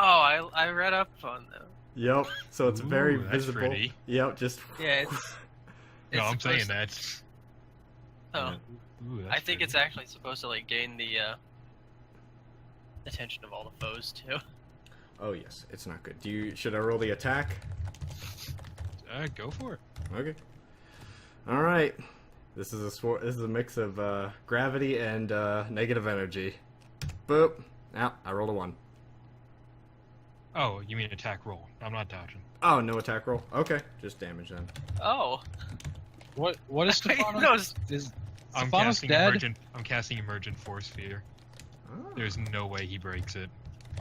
Oh, I read up on them. Yep. So it's very Ooh, that's visible. pretty. Yep. Just. Yeah, it's. No, I'm saying supposed- that. Oh, Ooh, that's I think pretty. it's actually supposed to like gain the attention of all the foes too. Oh yes, it's not good. Should I roll the attack? Go for it. Okay. All right. This is a mix of gravity and negative energy. Boop. Now I rolled a 1. Oh, you mean attack roll? I'm not dodging. Oh, no attack roll. Okay, just damage then. Oh, What is Stefanos? no, it's- Is I'm Stefanos casting dead? I'm casting emergent force sphere. Oh. There's no way he breaks it.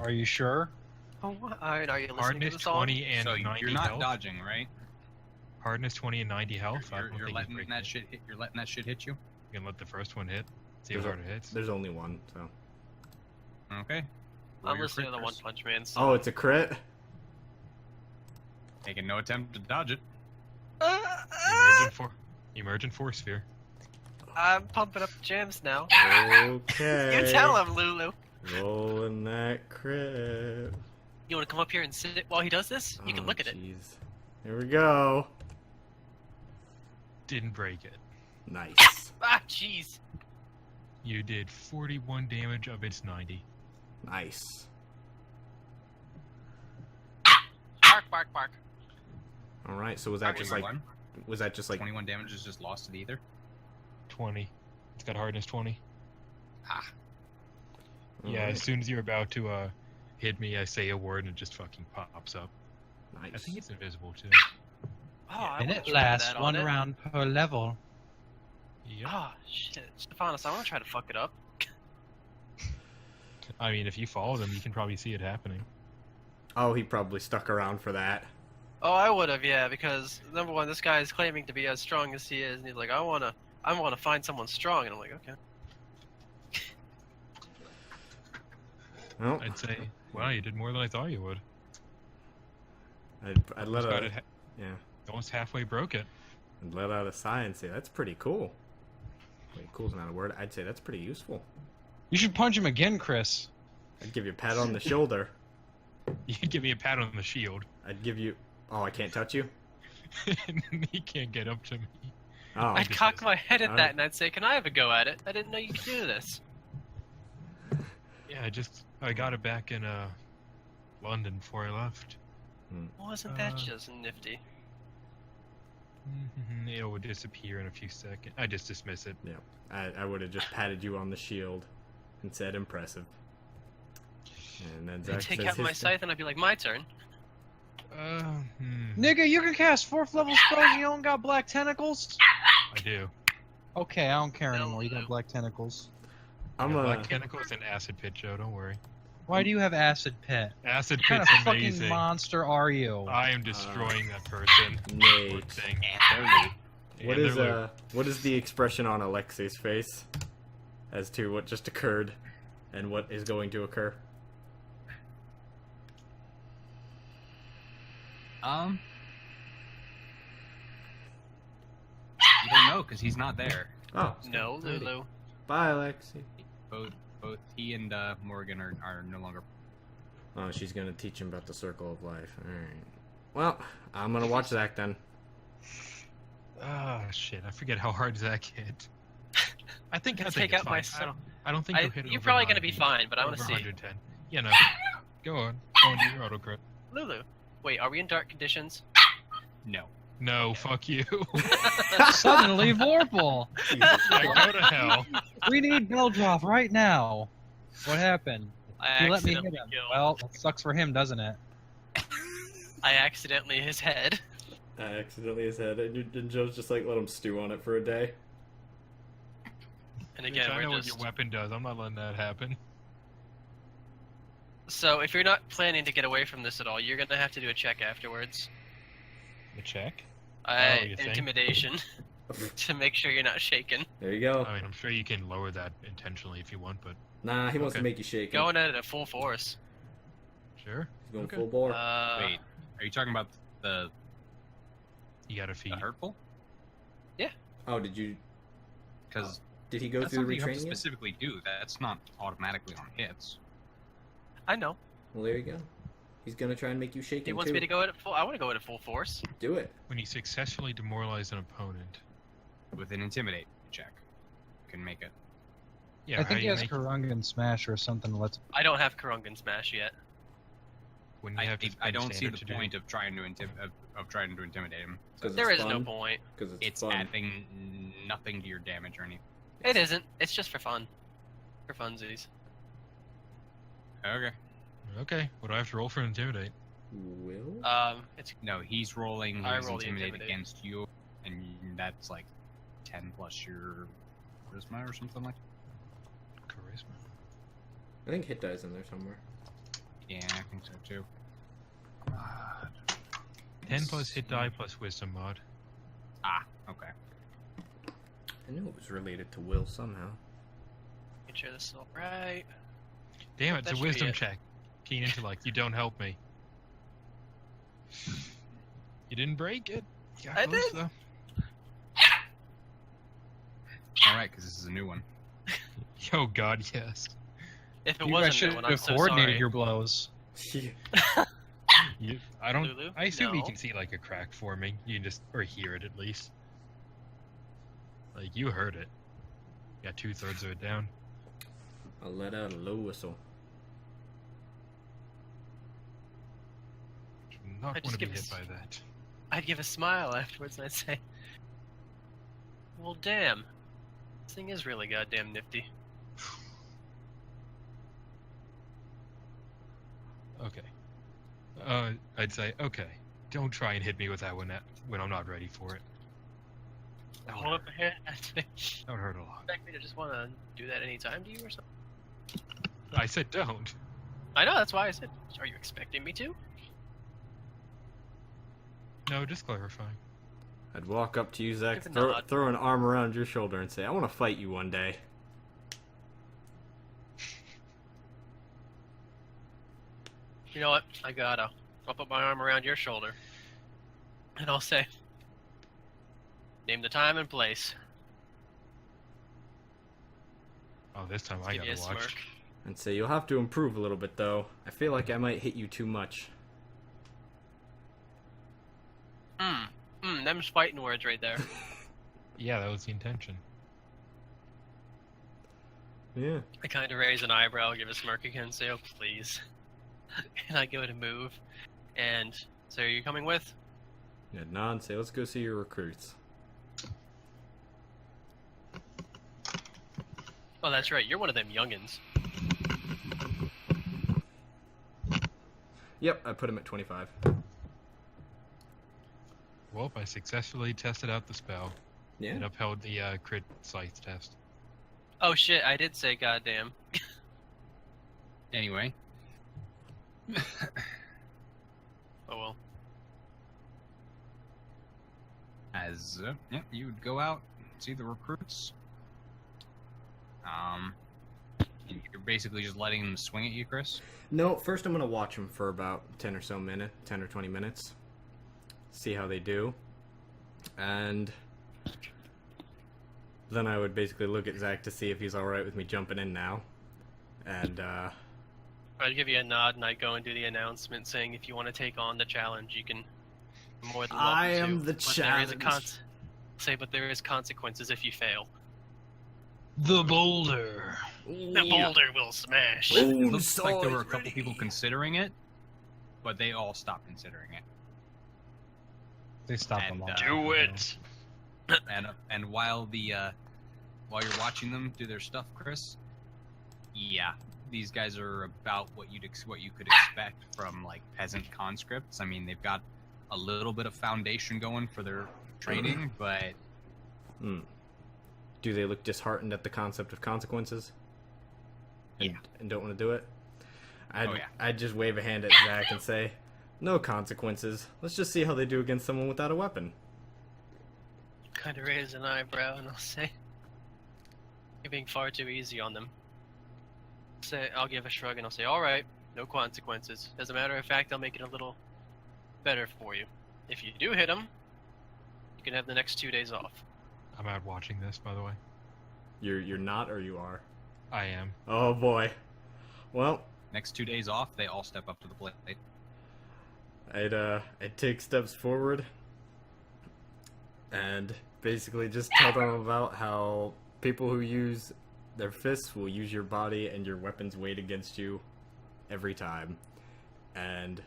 Are you sure? oh, what? Are you listening to Hardness the song? 20 and So 90 you're not health. Dodging, right? Hardness 20 and 90 health. I don't You're think letting he's breaking that it. shit hit. You're letting that shit hit you. You can let the first one hit. See There's how a- hard it hits. There's only one, so. Okay. Roll I'm your listening to the crit One first. Punch Man song. Oh, it's a crit. Making no attempt to dodge it. Emergent force sphere. I'm pumping up the jams now. Okay. You tell him, Lulu. Rolling that crit. You want to come up here and sit while he does this? You can look at it. Jeez. Here we go. Didn't break it. Nice. Ah, jeez. You did 41 damage of its 90. Nice. Bark, bark, bark. All right. So was that just like 21 damage is just lost to the ether? 20. It's got hardness 20. Ah. Yeah, Alright. as soon as you're about to hit me, I say a word and it just fucking pops up. Nice. I think it's invisible too. Oh, I And wanna it try lasts that on one it. round per level. Yep. Oh, shit. Stefanos, I want to try to fuck it up. I mean, if you follow them, you can probably see it happening. Oh, he probably stuck around for that. Oh, I would have, yeah, because number one, this guy is claiming to be as strong as he is, and he's like, I wanna find someone strong, and I'm like, okay. Well, I'd say, wow, you did more than I thought you would. I'd let Got a it yeah. almost halfway broke it. I'd let out a sigh and say that's pretty cool. Wait, cool's not a word. I'd say that's pretty useful. You should punch him again, Chris. I'd give you a pat on the shoulder. You can give me a pat on the shield. I'd give you. Oh, I can't touch you. He can't get up to me. Oh, I'd cock my head at Alright. that, and I'd say, can I have a go at it? I didn't know you could do this. Yeah, I got it back in London before I left. Wasn't that Uh, just nifty? It would disappear in a few seconds. I just dismiss it. yeah. I would have just patted you on the shield and said impressive. And then I'd Zach take says out my his scythe, and I'd be like, my turn. Nigga, you can cast 4th level spells and you don't got black tentacles? I do. Okay, I don't care No, anymore. You no. got black tentacles. I'm Yeah, a. Black Tentacles and Acid Pit, Joe. Don't worry. Why do you have acid pit? Acid What kind Pit's of fucking amazing. monster are you? I am destroying that person. Poor Nate. thing. What And is they're what is the expression on Alexei's face as to what just occurred and what is going to occur? You don't know because he's not there. Oh, No, Lulu. bye, Alexei. Both he and Morgan are no longer. Oh, she's gonna teach him about the circle of life. All right. Well, I'm gonna watch Zach then. Ah, shit. I forget how hard Zach hit. I think Take it's out my fine. I don't think you'll hit You're over probably gonna be 90, fine, but I want to over see. 110. Yeah, no. Go on. Go on, do your auto crit. Lulu. Wait, are we in dark conditions? No. No, fuck you. Suddenly Vorpal! Jesus Yeah, Christ. go to hell. We need Beldroth right now. What happened? I He let me hit accidentally him. killed. Well, that sucks for him, doesn't it? I accidentally his head. I accidentally said, and Joe's just like, let him stew on it for a day. And Bitch, again, I know we're what just... your weapon does. I'm not letting that happen. So, if you're not planning to get away from this at all, you're gonna have to do a check afterwards. The check? you think? Intimidation. To make sure you're not shaken. There you go. I mean, I'm sure you can lower that intentionally if you want, but Nah, he wants to Okay. make you shake. Going at it at full force. sure. He's going Okay. full bore. Wait, are you talking about the You gotta feed. hurtful? Oh, did he go That's through the something you have to retraining yet? specifically do. That's not automatically on hits. I know. Well, there you go. He's gonna try and make you shake He him wants too. me to go at it full. I want to go at it full force. Do it. When you successfully demoralize an opponent. With an intimidate check, you can make it. Yeah, I how think do he you has make Karungan Smash or something. Let's. I don't have Karungan Smash yet. when you have to I spend don't see standard the to do point of trying to intimidate him. 'Cause There it's is no fun. point. Because It's fun. adding nothing to your damage or anything. It isn't. It's just for fun. For funsies. Okay. Okay, what do I have to roll for intimidate? Will? It's No, he's rolling I his roll the intimidate intimidate. against you, and that's like 10 plus your charisma or something like. Charisma. I think hit die's in there somewhere. Yeah, I think so too. 10 plus hit die plus wisdom mod. Ah, okay. I knew it was related to Will somehow. Make sure this is all right. Damn it, it's That a should be wisdom it. check. Keen intellect, you don't help me. You didn't break it. You got I close, did. though. All right, because this is a new one. Oh god, yes. If it You guys wasn't should new one, I'm have so coordinated sorry. your blows. I don't. Lulu? I assume you No. can see like a crack forming. You can just or hear it at least. Like you heard it. Got 2/3 of it down. I'll let out a low whistle. Do not I want just to be give hit us- by that. I'd give a smile afterwards and I'd say, well, damn. This thing is really goddamn nifty. Okay. I'd say okay. Don't try and hit me with that when I'm not ready for it. That would Hold up hurt. ahead. That would hurt a lot. Expect me to just want to do that anytime to you or something? I said don't. I know, that's why I said, are you expecting me to? No, just clarifying. I'd walk up to you, Zach, Give a throw, nod. throw an arm around your shoulder and say, I want to fight you one day. You know what? I gotta. I'll put my arm around your shoulder. And I'll say, name the time and place. Oh, this time I Give you a gotta watch. smirk. And say, you'll have to improve a little bit, though. I feel like I might hit you too much. Them's fighting words right there. Yeah, that was the intention. Yeah. I kind of raise an eyebrow, give a smirk again, and say, oh, please. And I go to move. And so are you coming with? Yeah, nod and say, let's go see your recruits. Oh, that's right. You're one of them youngins. Yep, I put him at 25. Well, I successfully tested out the spell. Yeah. It upheld the crit scythe test. Oh, shit. I did say goddamn. Anyway, Oh, well. as you'd go out, see the recruits. And you're basically just letting them swing at you, Chris. No, first I'm going to watch them for about 10 or 20 minutes. See how they do. And then I would basically look at Zach to see if he's alright with me jumping in now. And, I'd give you a nod and I'd go and do the announcement saying if you want to take on the challenge, you can more than welcome I to. am the But there is a challenge. but there is consequences if you fail. The boulder. The boulder will smash. Oh, It looks like there sword were a couple ready. people considering it, but they all stop considering it. They stopped a And, long uh, time Do ago. it. And while you're watching them do their stuff, Chris, yeah, these guys are about what you could expect from like peasant conscripts. I mean, they've got a little bit of foundation going for their training, but Do they look disheartened at the concept of consequences? And, Yeah. and don't want to do it? Oh, yeah. I'd just wave a hand at Zach and say, no consequences. Let's just see how they do against someone without a weapon. Kind of raise an eyebrow, and I'll say, "You're being far too easy on them." I'll give a shrug, and I'll say, "All right, no consequences. As a matter of fact, I'll make it a little better for you. If you do hit them, you can have the next 2 days off." I'm out watching this, by the way. You're not, or you are? I am. Oh boy. Well, next 2 days off, they all step up to the plate. I'd take steps forward and basically just tell them about how people who use their fists will use your body and your weapon's weight against you every time. And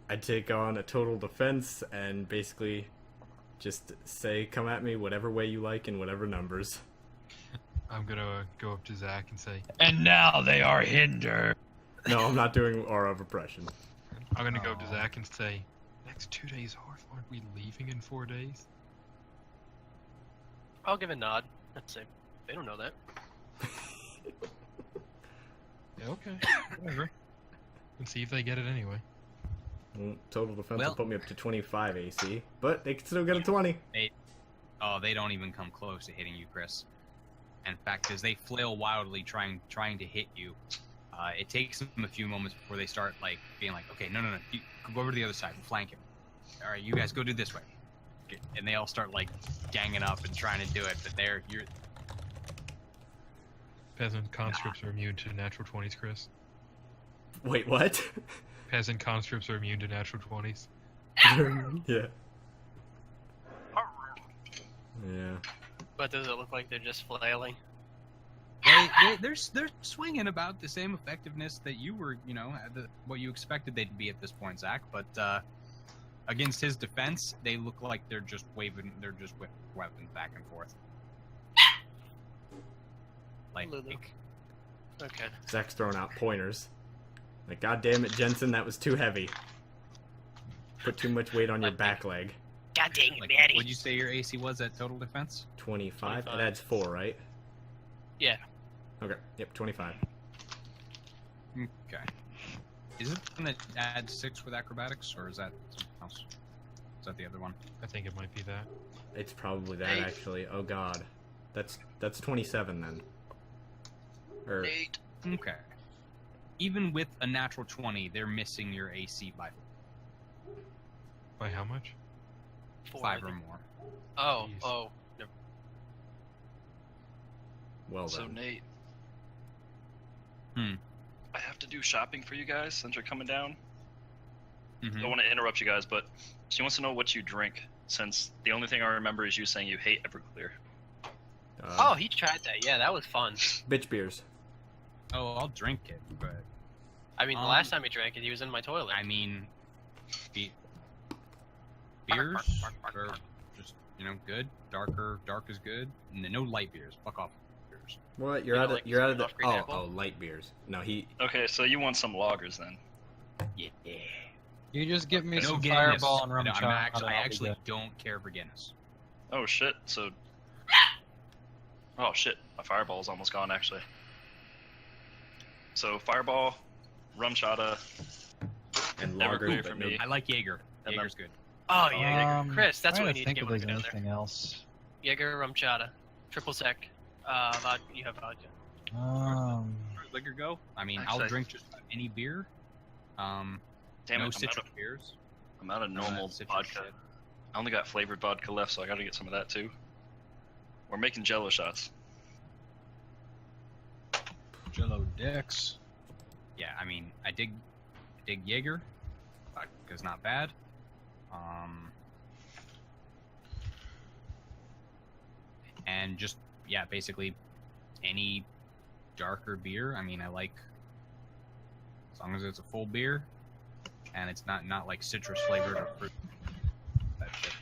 I'd take on a total defense and basically just say, come at me whatever way you like in whatever numbers. I'm gonna go up to Zach and say, And now they are hindered. No, I'm not doing aura of oppression. I'm gonna go up to Aw. Zach and say, next 2 days off, aren't we leaving in 4 days? I'll give a nod. That's it. They don't know that. Yeah, okay, whatever. And see if they get it anyway. Well, total defense Well- will put me up to 25 AC, but they can still get a 20. Oh, they don't even come close to hitting you, Chris. In fact, as they flail wildly trying to hit you, it takes them a few moments before they start like being like, okay, no, you go over to the other side and flank him. All right, you guys go do this way, and they all start like ganging up and trying to do it, but you're Peasant conscripts are immune to natural 20s, Chris. Wait, what? Peasant conscripts are immune to natural 20s. Yeah. Yeah. But does it look like they're just flailing? they're swinging about the same effectiveness that you were, what you expected they'd be at this point, Zach. But against his defense, they look like they're just whipping weapons back and forth. Like, Lulu. Okay. Zach's throwing out pointers. Like, God damn it, Jensen, that was too heavy. Put too much weight on your back leg. God dang it, like Maddie. what'd you say your AC was at total defense? 25? 25. It adds 4, right? Yeah. Okay, yep, 25. Okay. Is it going to add 6 with acrobatics, or is that something else? Is that the other one? I think it might be that. It's probably that, Eight. actually. Oh, God. That's 27, then. Or, 8. Okay. Even with a natural 20, they're missing your AC by By how much? 5 or more. Oh, Jeez. oh. No. well So then. Nate. Hmm. I have to do shopping for you guys since you're coming down. Mhm. Don't want to interrupt you guys, but she wants to know what you drink, since the only thing I remember is you saying you hate Everclear. Oh, he tried that. Yeah, that was fun. Bitch beers. Oh, I'll drink it, but I mean, the last time he drank it, he was in my toilet. I mean, beers are just good. Dark is good. No light beers. Fuck off beers. What? You know, like You're out of the. Smirnoff Green Apple? Oh, light beers. No, he. Okay, so you want some lagers then? Yeah. You just give me No some Guinness. Fireball and rum No, chop. I actually don't care for Guinness. Oh shit, so... Oh shit, my fireball is almost gone actually. So fireball, rum chata, And Never lager, clear but for no- me. I like Jaeger. And Jaeger's good. Oh, yeah. Chris, that's I'm what trying we need to think get if when we there's go down there. anything else. Jaeger, rum chata, triple sec. You have vodka. Liquor go. I mean, Actually- I'll drink just about any beer. damn No it, I'm citrus beers. out of normal citrus vodka. shit. I only got flavored vodka left, so I gotta get some of that too. We're making jello shots. Jello dicks. Yeah, I mean, I dig Jaeger. Vodka's not bad. And just basically any darker beer. I mean, I like as long as it's a full beer. and it's not like citrus flavored or fruit. That shit.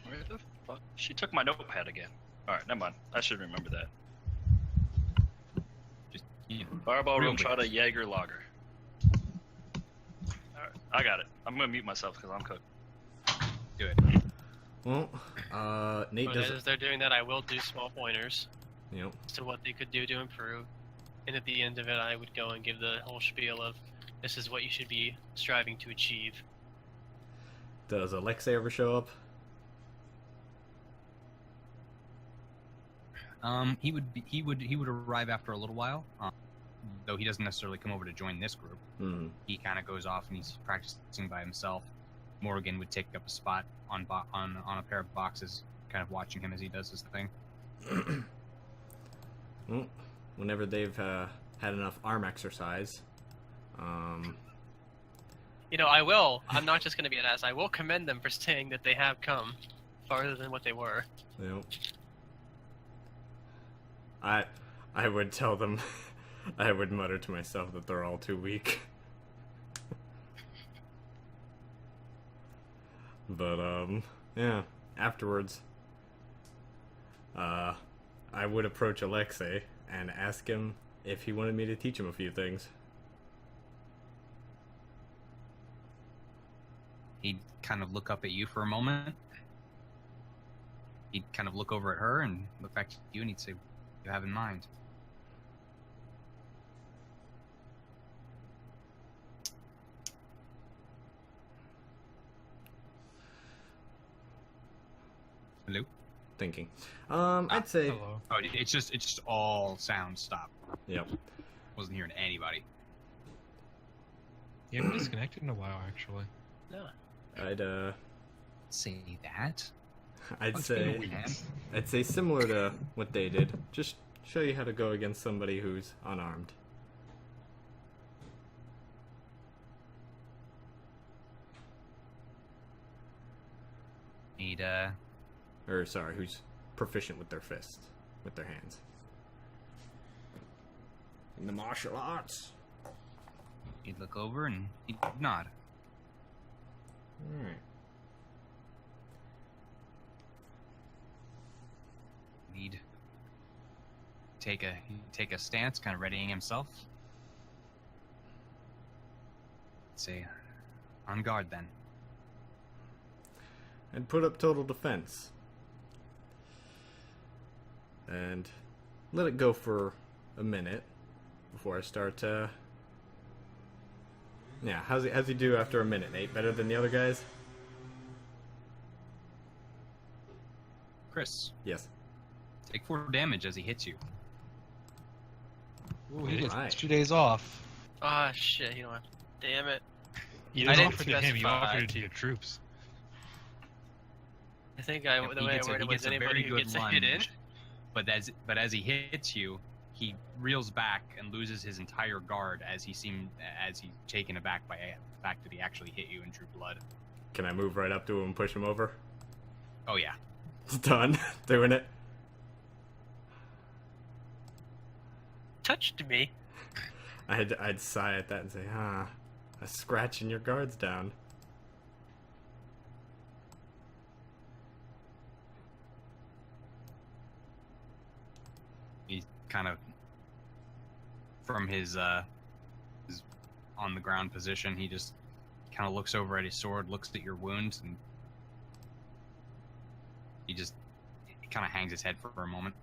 Where the fuck? She took my notepad again. Alright, never mind. I should remember that. Just Fireball real room, try to quick. Jaeger lager. Alright, I got it. I'm gonna mute myself because I'm cooked. Do it. Well, Nate But doesn't. as they're doing that, I will do small pointers You know, as to what they could do to improve. And at the end of it, I would go and give the whole spiel of this is what you should be striving to achieve. does Alexei ever show up? He would arrive after a little while. Though he doesn't necessarily come over to join this group. Hmm. He kind of goes off and he's practicing by himself. Morgan would take up a spot on a pair of boxes, kind of watching him as he does his thing. Well, whenever they've had enough arm exercise, You know, I will. I'm not just going to be an ass. I will commend them for saying that they have come farther than what they were. you know, I would tell them, I would mutter to myself that they're all too weak. But yeah. Afterwards, I would approach Alexei and ask him if he wanted me to teach him a few things. He'd kind of look up at you for a moment. He'd kind of look over at her and look back to you, and he'd say, "What do you have in mind?" Hello? Thinking. I'd say, Hello. Oh, it's just all sound stop. yep. Wasn't hearing anybody. You haven't disconnected in a while, actually. No. Say that. I'd It's been a say, week. I'd say similar to what they did. Just show you how to go against somebody who's unarmed. He'd Or sorry, who's proficient with their fists, with their hands. In the martial arts. he'd look over and he'd nod. Alright. He'd take a stance, kind of readying himself. Say, on guard then. And put up total defense. And let it go for a minute before I start yeah, how's he do after a minute, Nate? Better than the other guys? Chris, Yes. take 4 damage as he hits you. Ooh, he gets Right. 2 days off. Ah, shit, you know what? Damn it. You I didn't didn't offer it to him, you specify. offered it to your troops. I think Yep, the he way I gets a- worded he was gets a anybody very who good gets a hit in. lunge. But as he hits you, he reels back and loses his entire guard as he's taken aback by the fact that he actually hit you and drew blood. Can I move right up to him and push him over? Oh yeah. It's done. Doing it. Touched me. I'd sigh at that and say, a scratching your guards down. He kind of, from his on the ground position, he just kind of looks over at his sword, looks at your wounds, and he kind of hangs his head for a moment.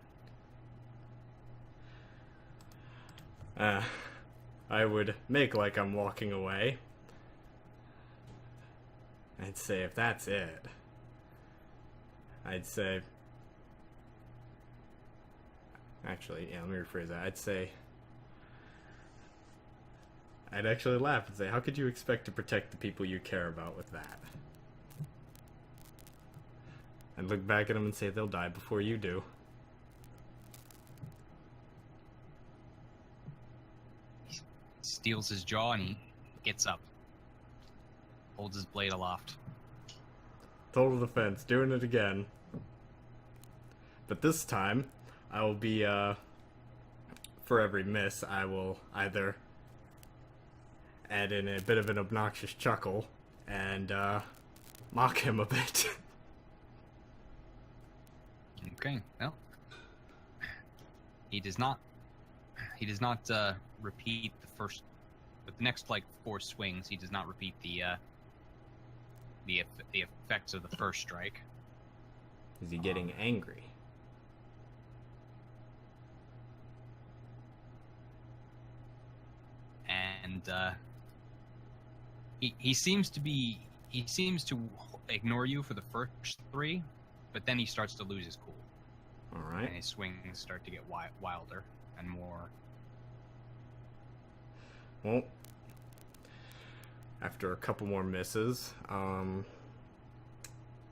I would make like I'm walking away. I'd say, if that's it, I'd say... Actually, yeah, let me rephrase that. I'd actually laugh and say, how could you expect to protect the people you care about with that? I'd look back at them and say, they'll die before you do. Steals his jaw and he gets up, holds his blade aloft. Total defense, doing it again. But this time, I will be, for every miss, I will either add in a bit of an obnoxious chuckle and mock him a bit. Okay, well, he does not repeat the first, but the next like 4 swings, he does not repeat the effects of the first strike. Is he getting angry? And he seems to ignore you for the first 3, but then he starts to lose his cool. All right. And his swings start to get wilder and more. Well, after a couple more misses,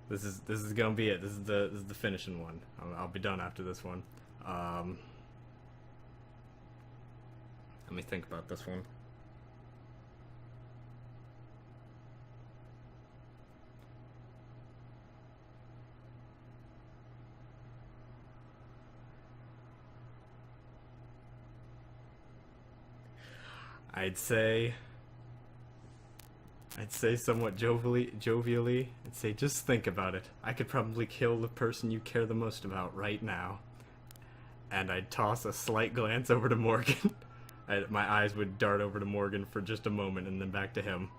this is gonna be it. This is the finishing one. I'll be done after this one. Let me think about this one. I'd say somewhat jovially, I'd say, just think about it. I could probably kill the person you care the most about right now. And I'd toss a slight glance over to Morgan. My eyes would dart over to Morgan for just a moment and then back to him.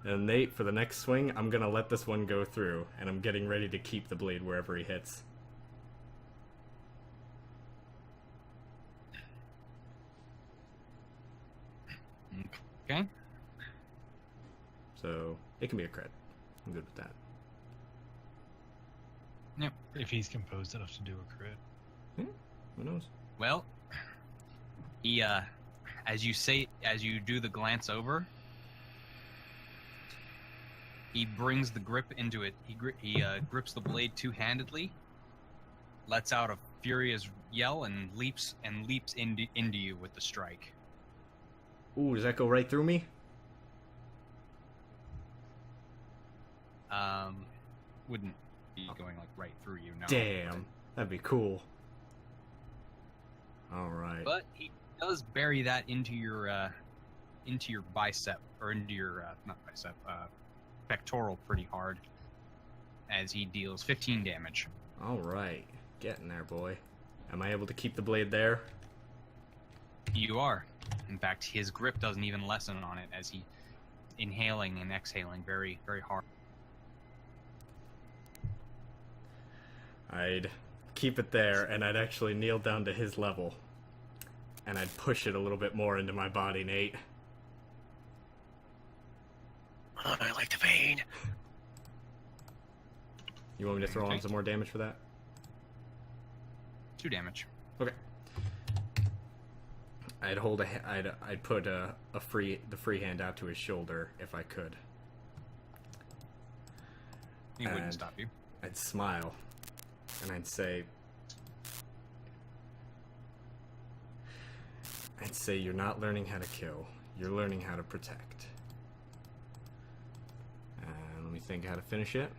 And Nate, for the next swing, I'm gonna let this one go through, and I'm getting ready to keep the blade wherever he hits. Okay. So, it can be a crit. I'm good with that. Yep. If he's composed enough to do a crit. Who knows? Well, he as you do the glance over, he brings the grip into it. He grips the blade two-handedly, lets out a furious yell, and leaps into you with the strike. Ooh, does that go right through me? Wouldn't be going like right through you, no. Damn, that'd be cool. All right. But he does bury that into your bicep, or into your not bicep, pectoral pretty hard, as he deals 15 damage. All right, getting there, boy. Am I able to keep the blade there? You are. In fact, his grip doesn't even lessen on it, as he inhaling and exhaling very, very hard. I'd keep it there, and I'd actually kneel down to his level. And I'd push it a little bit more into my body, Nate. Oh, I like the pain. You want me to throw on Okay. some more damage for that? 2 damage. Okay. I'd put the free hand out to his shoulder if I could. He wouldn't And stop you. I'd smile, and I'd say, you're not learning how to kill. You're learning how to protect. And let me think how to finish it.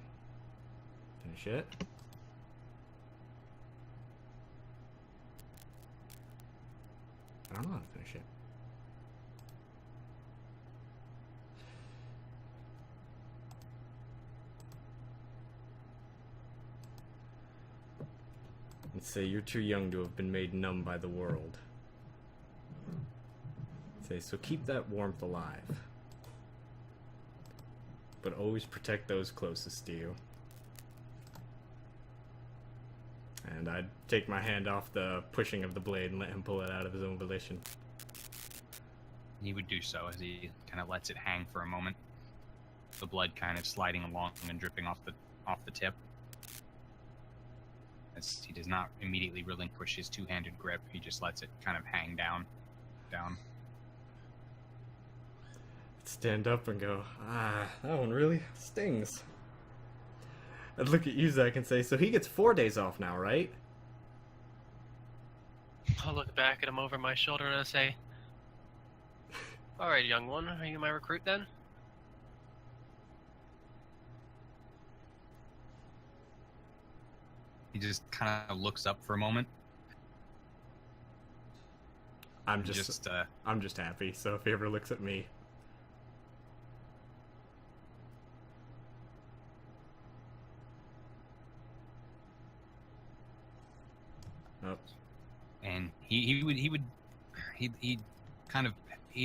Finish it. I don't know how to finish it. And say you're too young to have been made numb by the world. Say, so keep that warmth alive. But always protect those closest to you. And I'd take my hand off the pushing of the blade and let him pull it out of his own volition. He would do so as he kind of lets it hang for a moment. The blood kind of sliding along and dripping off the tip. As he does not immediately relinquish his two-handed grip, he just lets it kind of hang down. Stand up and go, that one really stings. I'd look at you, Zach, and say, so he gets 4 days off now, right? I'll look back at him over my shoulder and I say, "Alright, young one, are you my recruit then?" He just kind of looks up for a moment. I'm just happy. So if he ever looks at me, oh, and he'd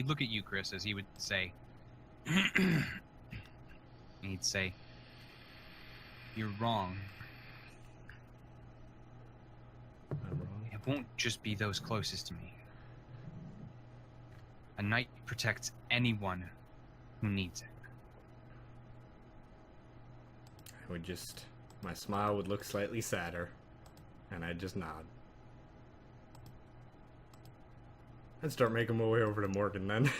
look at you, Chris, as he would say, he'd say, "You're wrong. I'm wrong. It won't just be those closest to me. A knight protects anyone who needs it." I would just, my smile would look slightly sadder, and I'd just nod. I'd start making my way over to Morgan then.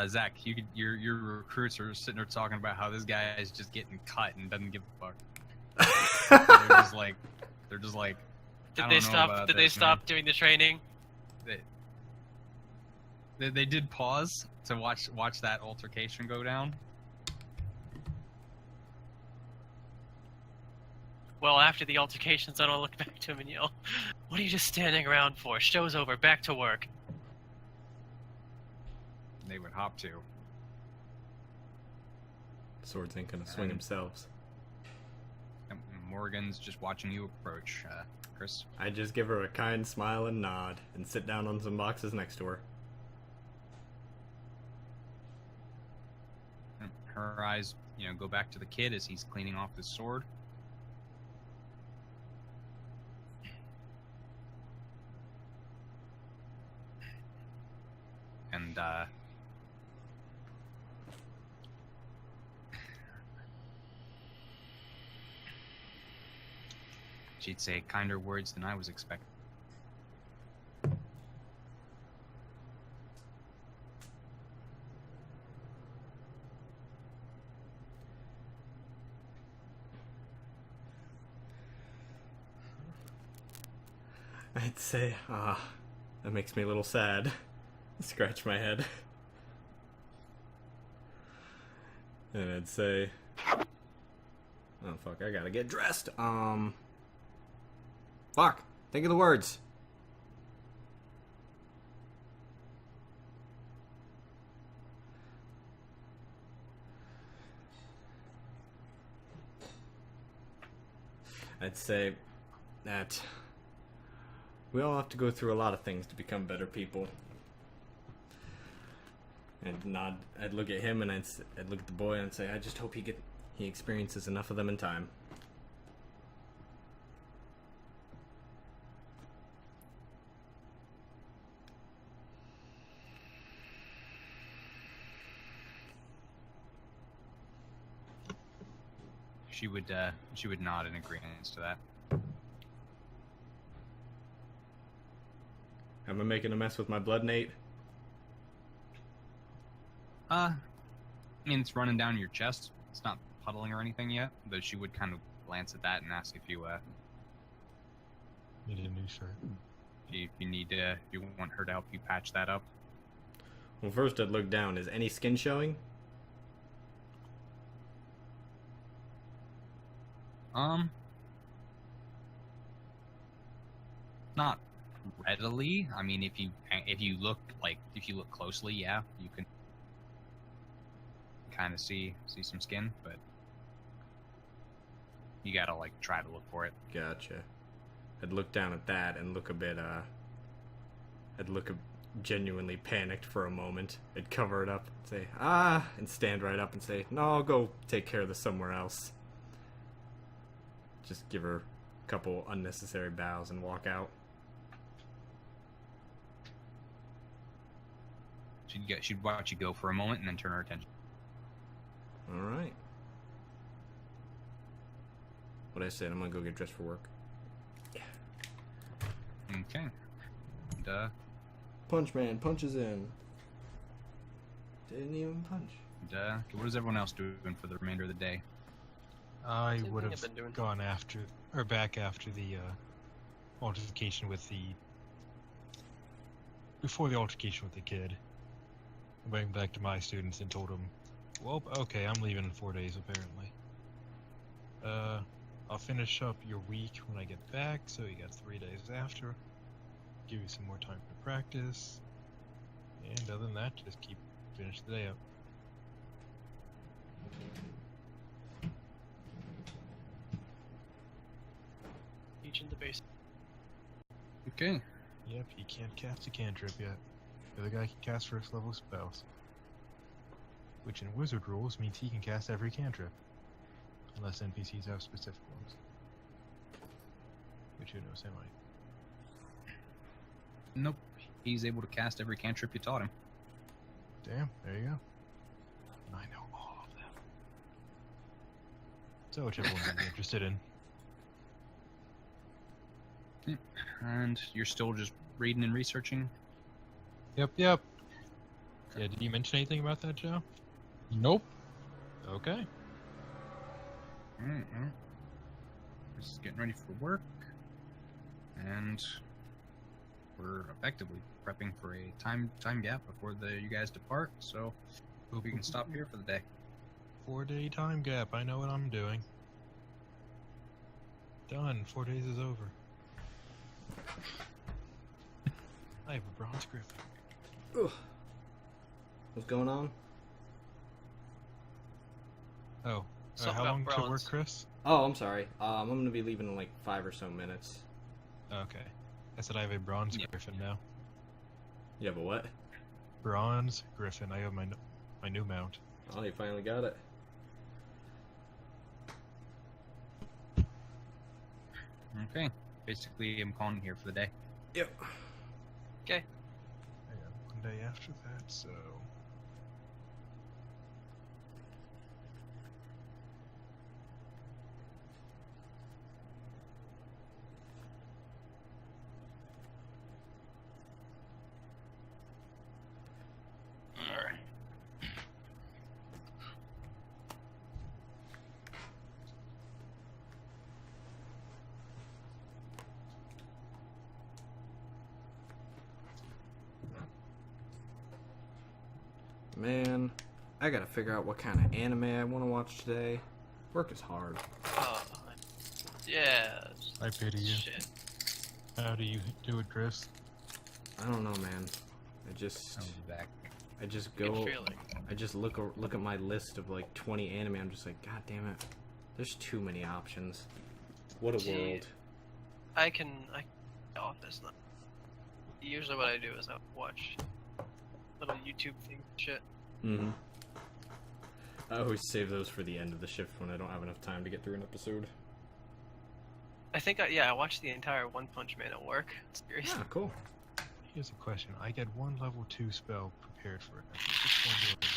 Zach, your recruits are sitting there talking about how this guy is just getting cut and doesn't give a fuck. they're just like. Did they stop? Did they stop doing the training? They did pause to watch that altercation go down. Well, after the altercation's done, I'll look back to him and yell, "What are you just standing around for? Show's over. Back to work." They would hop to. Swords ain't gonna swing themselves. And Morgan's just watching you approach, Chris. I just give her a kind smile and nod, and sit down on some boxes next to her. And her eyes, go back to the kid as he's cleaning off his sword. And, she'd say kinder words than I was expecting. I'd say, that makes me a little sad. Scratch my head. And I'd say, oh fuck, I gotta get dressed. Fuck, think of the words. I'd say that we all have to go through a lot of things to become better people. And nod. I'd look at him and I'd look at the boy and say, I just hope he experiences enough of them in time. She would nod in agreement to that. Am I making a mess with my blood, Nate? I mean, it's running down your chest. It's not puddling or anything yet, but she would kind of glance at that and ask if you Need a new shirt. if you want her to help you patch that up. Well, first I'd look down. Is any skin showing? Not readily. I mean, if you look closely, yeah, you can kind of see some skin, but you gotta try to look for it. Gotcha. I'd look down at that and look a bit I'd look genuinely panicked for a moment. I'd cover it up, say and stand right up and say, no, I'll go take care of this somewhere else. Just give her a couple unnecessary bows and walk out. She'd watch you go for a moment and then turn her attention. All right. What I said, I'm gonna go get dressed for work. Yeah. Okay. Punch man punches in. Didn't even punch. What is everyone else doing for the remainder of the day? I Same would thing have I've been doing. gone back after the altercation with before the altercation with the kid. I went back to my students and told them Well, okay, I'm leaving in 4 days apparently. I'll finish up your week when I get back, so you got 3 days after. Give you some more time to practice. And other than that, just finish the day up. Each in the base. Okay. Yep, he can't cast a cantrip yet. The other guy can cast first level spells. Which in wizard rules means he can cast every cantrip. Unless NPCs have specific ones. Which who knows, they might. Nope. He's able to cast every cantrip you taught him. Damn, there you go. I know all of them. So whichever one you're interested in. And you're still just reading and researching? Yep. Yeah, did you mention anything about that, Joe? Nope. Okay. Mm-hmm. Just getting ready for work. And we're effectively prepping for a time gap before you guys depart, so we can stop here for the day. 4-day time gap. I know what I'm doing. Done. 4 days is over. I have a bronze griffin. Ugh. What's going on? Oh, Something how about long to work, bronze. Chris? Oh, I'm sorry. I'm gonna be leaving in like 5 or so minutes. Okay. I said I have a bronze Yep. griffin now. You have a what? Bronze griffin. I have my new mount. Oh, you finally got it. Okay. Basically, I'm calling it here for the day. Yep. Okay. I got 1 day after that, so. Alright. Man, I gotta figure out what kind of anime I want to watch today. Work is hard. Oh, yeah. I pity you. Shit. How do you do it, Chris? I don't know, man. I just I'll be back. Good go. feeling. I just look at my list of like 20 anime. I'm just like, God damn it. There's too many options. What a Gee. world. I can office now. Usually what I do is I watch little YouTube things and shit. Mm-hmm. I always save those for the end of the shift when I don't have enough time to get through an episode. I think I watched the entire One Punch Man at work. Seriously. Ah, cool. Here's a question. I get one level 2 spell prepared for it. Which one do I get?